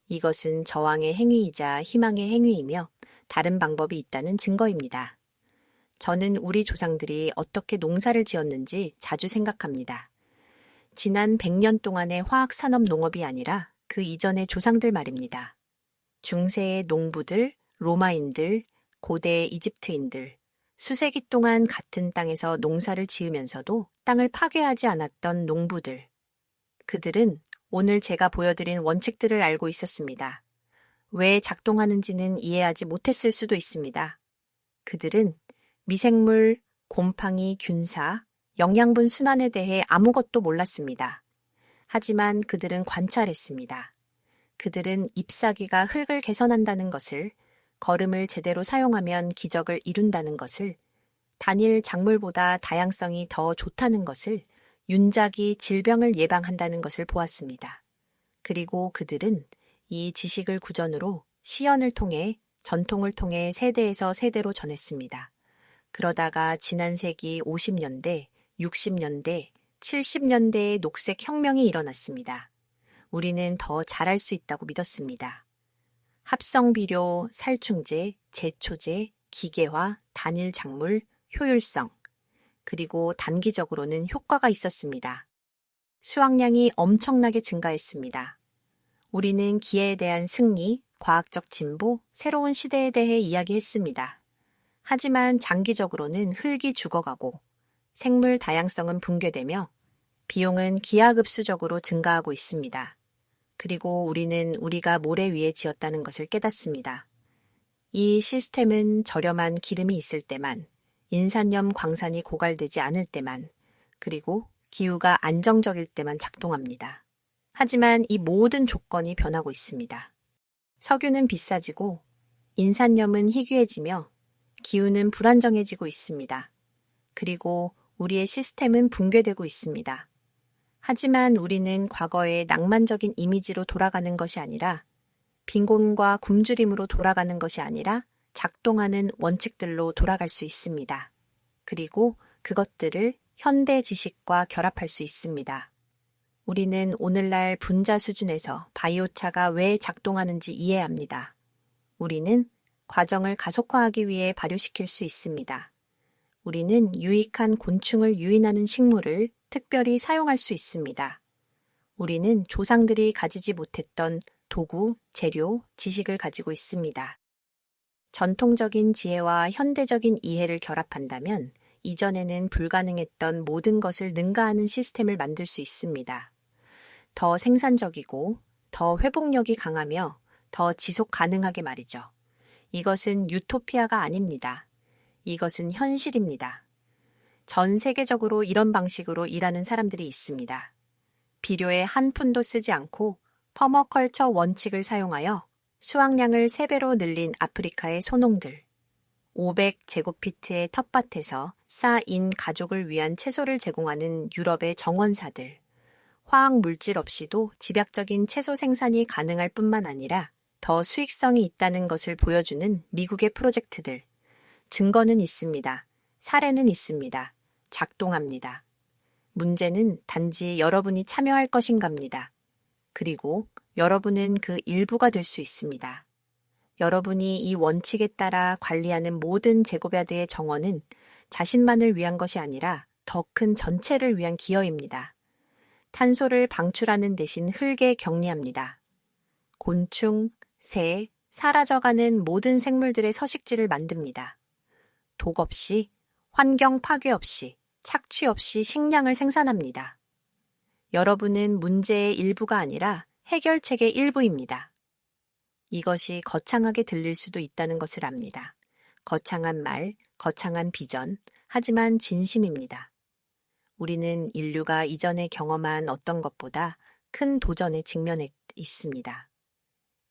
이것은 저항의 행위이자 희망의 행위이며 다른 방법이 있다는 증거입니다. 저는 우리 조상들이 어떻게 농사를 지었는지 자주 생각합니다. 지난 100년 동안의 화학산업 농업이 아니라 그 이전의 조상들 말입니다. 중세의 농부들, 로마인들, 고대 이집트인들, 수세기 동안 같은 땅에서 농사를 지으면서도 땅을 파괴하지 않았던 농부들. 그들은 오늘 제가 보여드린 원칙들을 알고 있었습니다. 왜 작동하는지는 이해하지 못했을 수도 있습니다. 그들은 미생물, 곰팡이, 균사, 영양분 순환에 대해 아무것도 몰랐습니다. 하지만 그들은 관찰했습니다. 그들은 잎사귀가 흙을 개선한다는 것을, 거름을 제대로 사용하면 기적을 이룬다는 것을, 단일 작물보다 다양성이 더 좋다는 것을, 윤작이 질병을 예방한다는 것을 보았습니다. 그리고 그들은 이 지식을 구전으로 시연을 통해, 전통을 통해 세대에서 세대로 전했습니다. 그러다가 지난 세기 50년대, 60년대, 70년대에 녹색 혁명이 일어났습니다. 우리는 더 잘할 수 있다고 믿었습니다. 합성비료, 살충제, 제초제, 기계화, 단일 작물, 효율성, 그리고 단기적으로는 효과가 있었습니다. 수확량이 엄청나게 증가했습니다. 우리는 기회에 대한 승리, 과학적 진보, 새로운 시대에 대해 이야기했습니다. 하지만 장기적으로는 흙이 죽어가고 생물 다양성은 붕괴되며 비용은 기하급수적으로 증가하고 있습니다. 그리고 우리는 우리가 모래 위에 지었다는 것을 깨닫습니다. 이 시스템은 저렴한 기름이 있을 때만, 인산염 광산이 고갈되지 않을 때만, 그리고 기후가 안정적일 때만 작동합니다. 하지만 이 모든 조건이 변하고 있습니다. 석유는 비싸지고 인산염은 희귀해지며 기후는 불안정해지고 있습니다. 그리고 우리의 시스템은 붕괴되고 있습니다. 하지만 우리는 과거의 낭만적인 이미지로 돌아가는 것이 아니라 빈곤과 굶주림으로 돌아가는 것이 아니라 작동하는 원칙들로 돌아갈 수 있습니다. 그리고 그것들을 현대 지식과 결합할 수 있습니다. 우리는 오늘날 분자 수준에서 바이오차가 왜 작동하는지 이해합니다. 우리는 과정을 가속화하기 위해 발효시킬 수 있습니다. 우리는 유익한 곤충을 유인하는 식물을 특별히 사용할 수 있습니다. 우리는 조상들이 가지지 못했던 도구, 재료, 지식을 가지고 있습니다. 전통적인 지혜와 현대적인 이해를 결합한다면 이전에는 불가능했던 모든 것을 능가하는 시스템을 만들 수 있습니다. 더 생산적이고 더 회복력이 강하며 더 지속 가능하게 말이죠. 이것은 유토피아가 아닙니다. 이것은 현실입니다. 전 세계적으로 이런 방식으로 일하는 사람들이 있습니다. 비료에 한 푼도 쓰지 않고 퍼머컬처 원칙을 사용하여 수확량을 3배로 늘린 아프리카의 소농들, 500제곱피트의 텃밭에서 쌓인 가족을 위한 채소를 제공하는 유럽의 정원사들, 화학 물질 없이도 집약적인 채소 생산이 가능할 뿐만 아니라 더 수익성이 있다는 것을 보여주는 미국의 프로젝트들. 증거는 있습니다. 사례는 있습니다. 작동합니다. 문제는 단지 여러분이 참여할 것인가입니다. 그리고 여러분은 그 일부가 될 수 있습니다. 여러분이 이 원칙에 따라 관리하는 모든 제곱야드의 정원은 자신만을 위한 것이 아니라 더 큰 전체를 위한 기여입니다. 탄소를 방출하는 대신 흙에 격리합니다. 곤충, 새, 사라져가는 모든 생물들의 서식지를 만듭니다. 독 없이, 환경 파괴 없이, 착취 없이 식량을 생산합니다. 여러분은 문제의 일부가 아니라 해결책의 일부입니다. 이것이 거창하게 들릴 수도 있다는 것을 압니다. 거창한 말, 거창한 비전, 하지만 진심입니다. 우리는 인류가 이전에 경험한 어떤 것보다 큰 도전에 직면해 있습니다.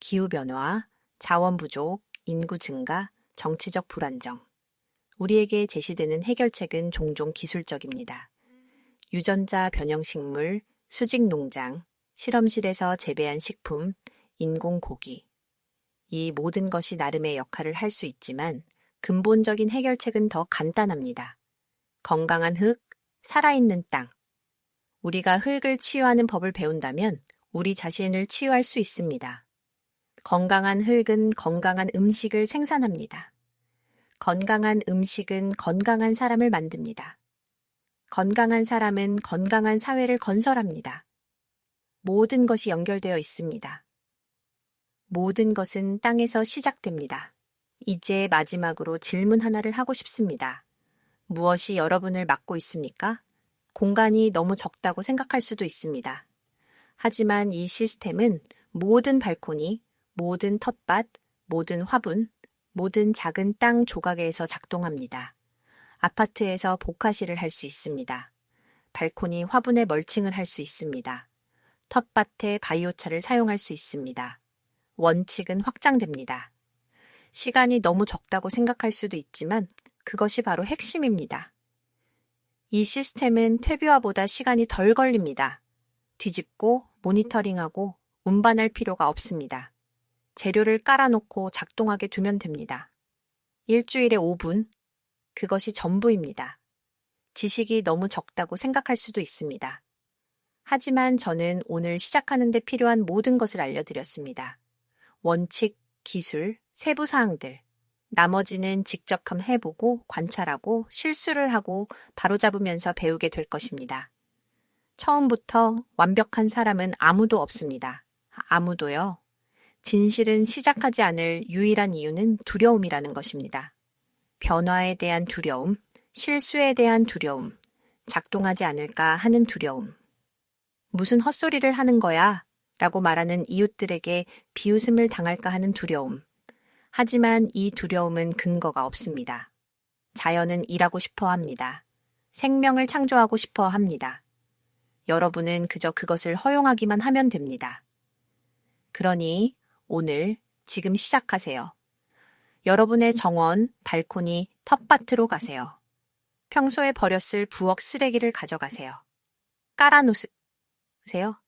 기후변화, 자원 부족, 인구 증가, 정치적 불안정. 우리에게 제시되는 해결책은 종종 기술적입니다. 유전자 변형식물, 수직 농장, 실험실에서 재배한 식품, 인공 고기. 이 모든 것이 나름의 역할을 할 수 있지만 근본적인 해결책은 더 간단합니다. 건강한 흙, 살아있는 땅. 우리가 흙을 치유하는 법을 배운다면 우리 자신을 치유할 수 있습니다. 건강한 흙은 건강한 음식을 생산합니다. 건강한 음식은 건강한 사람을 만듭니다. 건강한 사람은 건강한 사회를 건설합니다. 모든 것이 연결되어 있습니다. 모든 것은 땅에서 시작됩니다. 이제 마지막으로 질문 하나를 하고 싶습니다. 무엇이 여러분을 막고 있습니까? 공간이 너무 적다고 생각할 수도 있습니다. 하지만 이 시스템은 모든 발코니, 모든 텃밭, 모든 화분, 모든 작은 땅 조각에서 작동합니다. 아파트에서 복화실을 할 수 있습니다. 발코니 화분에 멀칭을 할 수 있습니다. 텃밭에 바이오차를 사용할 수 있습니다. 원칙은 확장됩니다. 시간이 너무 적다고 생각할 수도 있지만 그것이 바로 핵심입니다. 이 시스템은 퇴비화보다 시간이 덜 걸립니다. 뒤집고 모니터링하고 운반할 필요가 없습니다. 재료를 깔아놓고 작동하게 두면 됩니다. 일주일에 5분, 그것이 전부입니다. 지식이 너무 적다고 생각할 수도 있습니다. 하지만 저는 오늘 시작하는 데 필요한 모든 것을 알려드렸습니다. 원칙, 기술, 세부 사항들. 나머지는 직접 해보고 관찰하고 실수를 하고 바로잡으면서 배우게 될 것입니다. 처음부터 완벽한 사람은 아무도 없습니다. 아무도요. 진실은 시작하지 않을 유일한 이유는 두려움이라는 것입니다. 변화에 대한 두려움, 실수에 대한 두려움, 작동하지 않을까 하는 두려움. 무슨 헛소리를 하는 거야? 라고 말하는 이웃들에게 비웃음을 당할까 하는 두려움. 하지만 이 두려움은 근거가 없습니다. 자연은 일하고 싶어 합니다. 생명을 창조하고 싶어 합니다. 여러분은 그저 그것을 허용하기만 하면 됩니다. 그러니 오늘 지금 시작하세요. 여러분의 정원, 발코니, 텃밭으로 가세요. 평소에 버렸을 부엌 쓰레기를 가져가세요. 깔아놓으세요.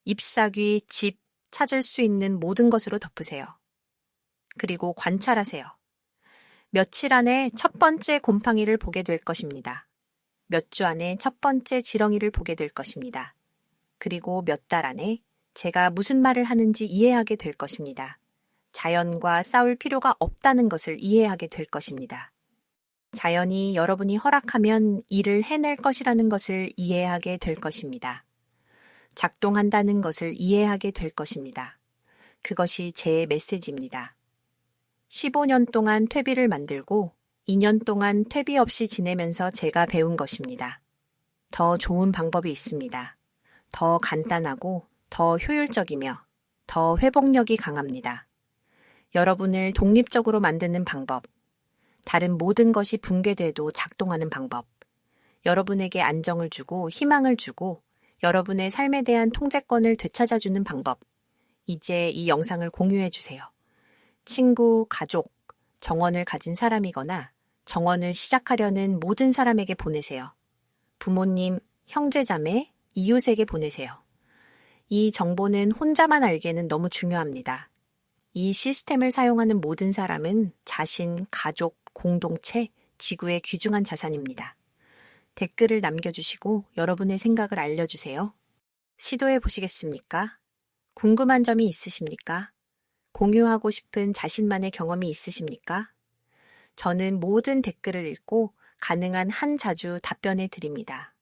잎사귀, 집, 찾을 수 있는 모든 것으로 덮으세요. 그리고 관찰하세요. 며칠 안에 첫 번째 곰팡이를 보게 될 것입니다. 몇 주 안에 첫 번째 지렁이를 보게 될 것입니다. 그리고 몇 달 안에 제가 무슨 말을 하는지 이해하게 될 것입니다. 자연과 싸울 필요가 없다는 것을 이해하게 될 것입니다. 자연이 여러분이 허락하면 일을 해낼 것이라는 것을 이해하게 될 것입니다. 작동한다는 것을 이해하게 될 것입니다. 그것이 제 메시지입니다. 15년 동안 퇴비를 만들고 2년 동안 퇴비 없이 지내면서 제가 배운 것입니다. 더 좋은 방법이 있습니다. 더 간단하고 더 효율적이며 더 회복력이 강합니다. 여러분을 독립적으로 만드는 방법, 다른 모든 것이 붕괴돼도 작동하는 방법, 여러분에게 안정을 주고 희망을 주고 여러분의 삶에 대한 통제권을 되찾아주는 방법, 이제 이 영상을 공유해 주세요. 친구, 가족, 정원을 가진 사람이거나 정원을 시작하려는 모든 사람에게 보내세요. 부모님, 형제자매, 이웃에게 보내세요. 이 정보는 혼자만 알기에는 너무 중요합니다. 이 시스템을 사용하는 모든 사람은 자신, 가족, 공동체, 지구의 귀중한 자산입니다. 댓글을 남겨주시고 여러분의 생각을 알려주세요. 시도해 보시겠습니까? 궁금한 점이 있으십니까? 공유하고 싶은 자신만의 경험이 있으십니까? 저는 모든 댓글을 읽고 가능한 한 자주 답변해 드립니다.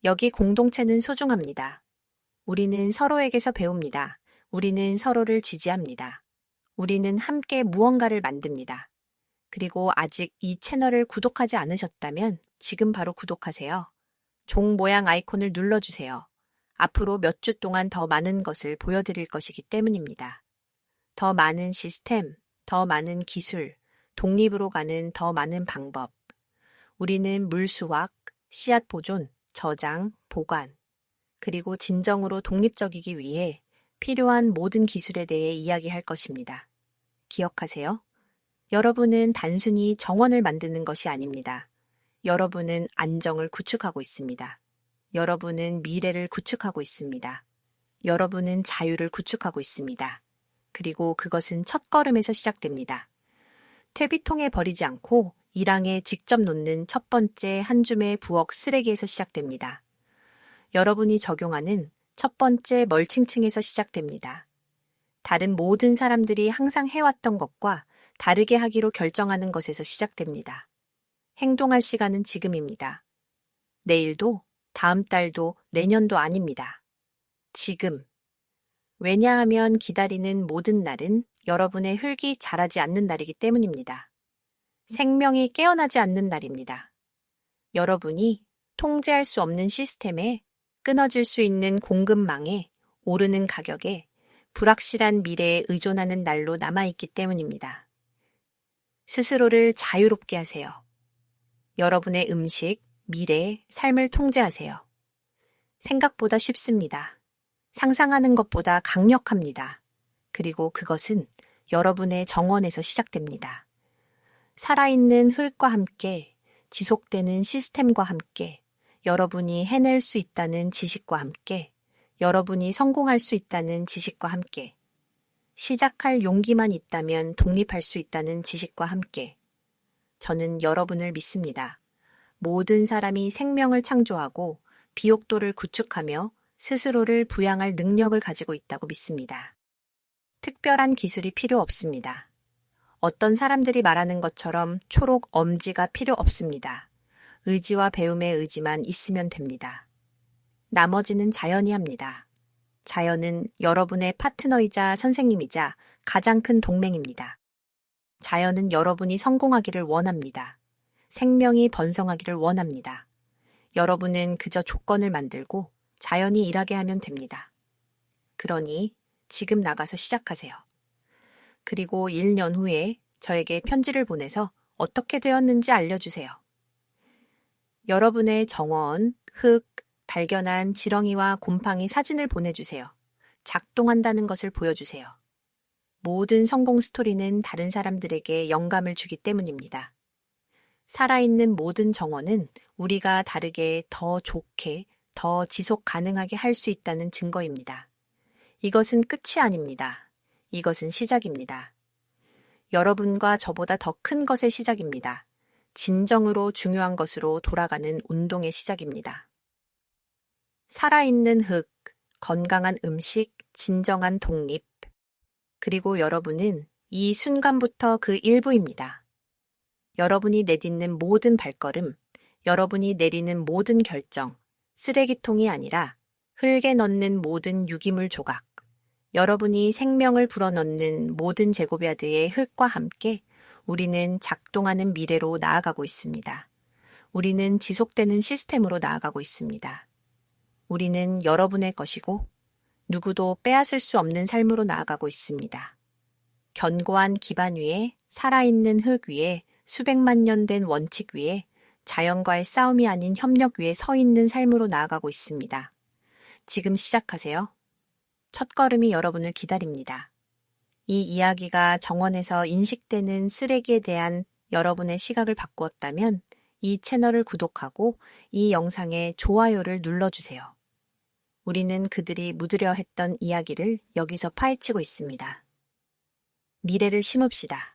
여기 공동체는 소중합니다. 우리는 서로에게서 배웁니다. 우리는 서로를 지지합니다. 우리는 함께 무언가를 만듭니다. 그리고 아직 이 채널을 구독하지 않으셨다면 지금 바로 구독하세요. 종 모양 아이콘을 눌러주세요. 앞으로 몇 주 동안 더 많은 것을 보여드릴 것이기 때문입니다. 더 많은 시스템, 더 많은 기술, 독립으로 가는 더 많은 방법. 우리는 물 수확, 씨앗 보존, 저장, 보관, 그리고 진정으로 독립적이기 위해 필요한 모든 기술에 대해 이야기할 것입니다. 기억하세요. 여러분은 단순히 정원을 만드는 것이 아닙니다. 여러분은 안정을 구축하고 있습니다. 여러분은 미래를 구축하고 있습니다. 여러분은 자유를 구축하고 있습니다. 그리고 그것은 첫걸음에서 시작됩니다. 퇴비통에 버리지 않고 일항에 직접 놓는 첫 번째 한 줌의 부엌 쓰레기에서 시작됩니다. 여러분이 적용하는 첫 번째 멀칭층에서 시작됩니다. 다른 모든 사람들이 항상 해왔던 것과 다르게 하기로 결정하는 것에서 시작됩니다. 행동할 시간은 지금입니다. 내일도, 다음 달도, 내년도 아닙니다. 지금. 왜냐하면 기다리는 모든 날은 여러분의 흙이 자라지 않는 날이기 때문입니다. 생명이 깨어나지 않는 날입니다. 여러분이 통제할 수 없는 시스템에, 끊어질 수 있는 공급망에, 오르는 가격에, 불확실한 미래에 의존하는 날로 남아있기 때문입니다. 스스로를 자유롭게 하세요. 여러분의 음식, 미래, 삶을 통제하세요. 생각보다 쉽습니다. 상상하는 것보다 강력합니다. 그리고 그것은 여러분의 정원에서 시작됩니다. 살아있는 흙과 함께, 지속되는 시스템과 함께, 여러분이 해낼 수 있다는 지식과 함께, 여러분이 성공할 수 있다는 지식과 함께, 시작할 용기만 있다면 독립할 수 있다는 지식과 함께, 저는 여러분을 믿습니다. 모든 사람이 생명을 창조하고 비옥도를 구축하며 스스로를 부양할 능력을 가지고 있다고 믿습니다. 특별한 기술이 필요 없습니다. 어떤 사람들이 말하는 것처럼 초록 엄지가 필요 없습니다. 의지와 배움의 의지만 있으면 됩니다. 나머지는 자연이 합니다. 자연은 여러분의 파트너이자 선생님이자 가장 큰 동맹입니다. 자연은 여러분이 성공하기를 원합니다. 생명이 번성하기를 원합니다. 여러분은 그저 조건을 만들고 자연이 일하게 하면 됩니다. 그러니 지금 나가서 시작하세요. 그리고 1년 후에 저에게 편지를 보내서 어떻게 되었는지 알려주세요. 여러분의 정원, 흙, 발견한 지렁이와 곰팡이 사진을 보내주세요. 작동한다는 것을 보여주세요. 모든 성공 스토리는 다른 사람들에게 영감을 주기 때문입니다. 살아있는 모든 정원은 우리가 다르게 더 좋게, 더 지속 가능하게 할 수 있다는 증거입니다. 이것은 끝이 아닙니다. 이것은 시작입니다. 여러분과 저보다 더 큰 것의 시작입니다. 진정으로 중요한 것으로 돌아가는 운동의 시작입니다. 살아있는 흙, 건강한 음식, 진정한 독립. 그리고 여러분은 이 순간부터 그 일부입니다. 여러분이 내딛는 모든 발걸음, 여러분이 내리는 모든 결정, 쓰레기통이 아니라 흙에 넣는 모든 유기물 조각, 여러분이 생명을 불어넣는 모든 제곱야드의 흙과 함께 우리는 작동하는 미래로 나아가고 있습니다. 우리는 지속되는 시스템으로 나아가고 있습니다. 우리는 여러분의 것이고 누구도 빼앗을 수 없는 삶으로 나아가고 있습니다. 견고한 기반 위에, 살아있는 흙 위에, 수백만 년 된 원칙 위에, 자연과의 싸움이 아닌 협력 위에 서 있는 삶으로 나아가고 있습니다. 지금 시작하세요. 첫걸음이 여러분을 기다립니다. 이 이야기가 정원에서 인식되는 쓰레기에 대한 여러분의 시각을 바꾸었다면 이 채널을 구독하고 이 영상에 좋아요를 눌러주세요. 우리는 그들이 묻으려 했던 이야기를 여기서 파헤치고 있습니다. 미래를 심읍시다.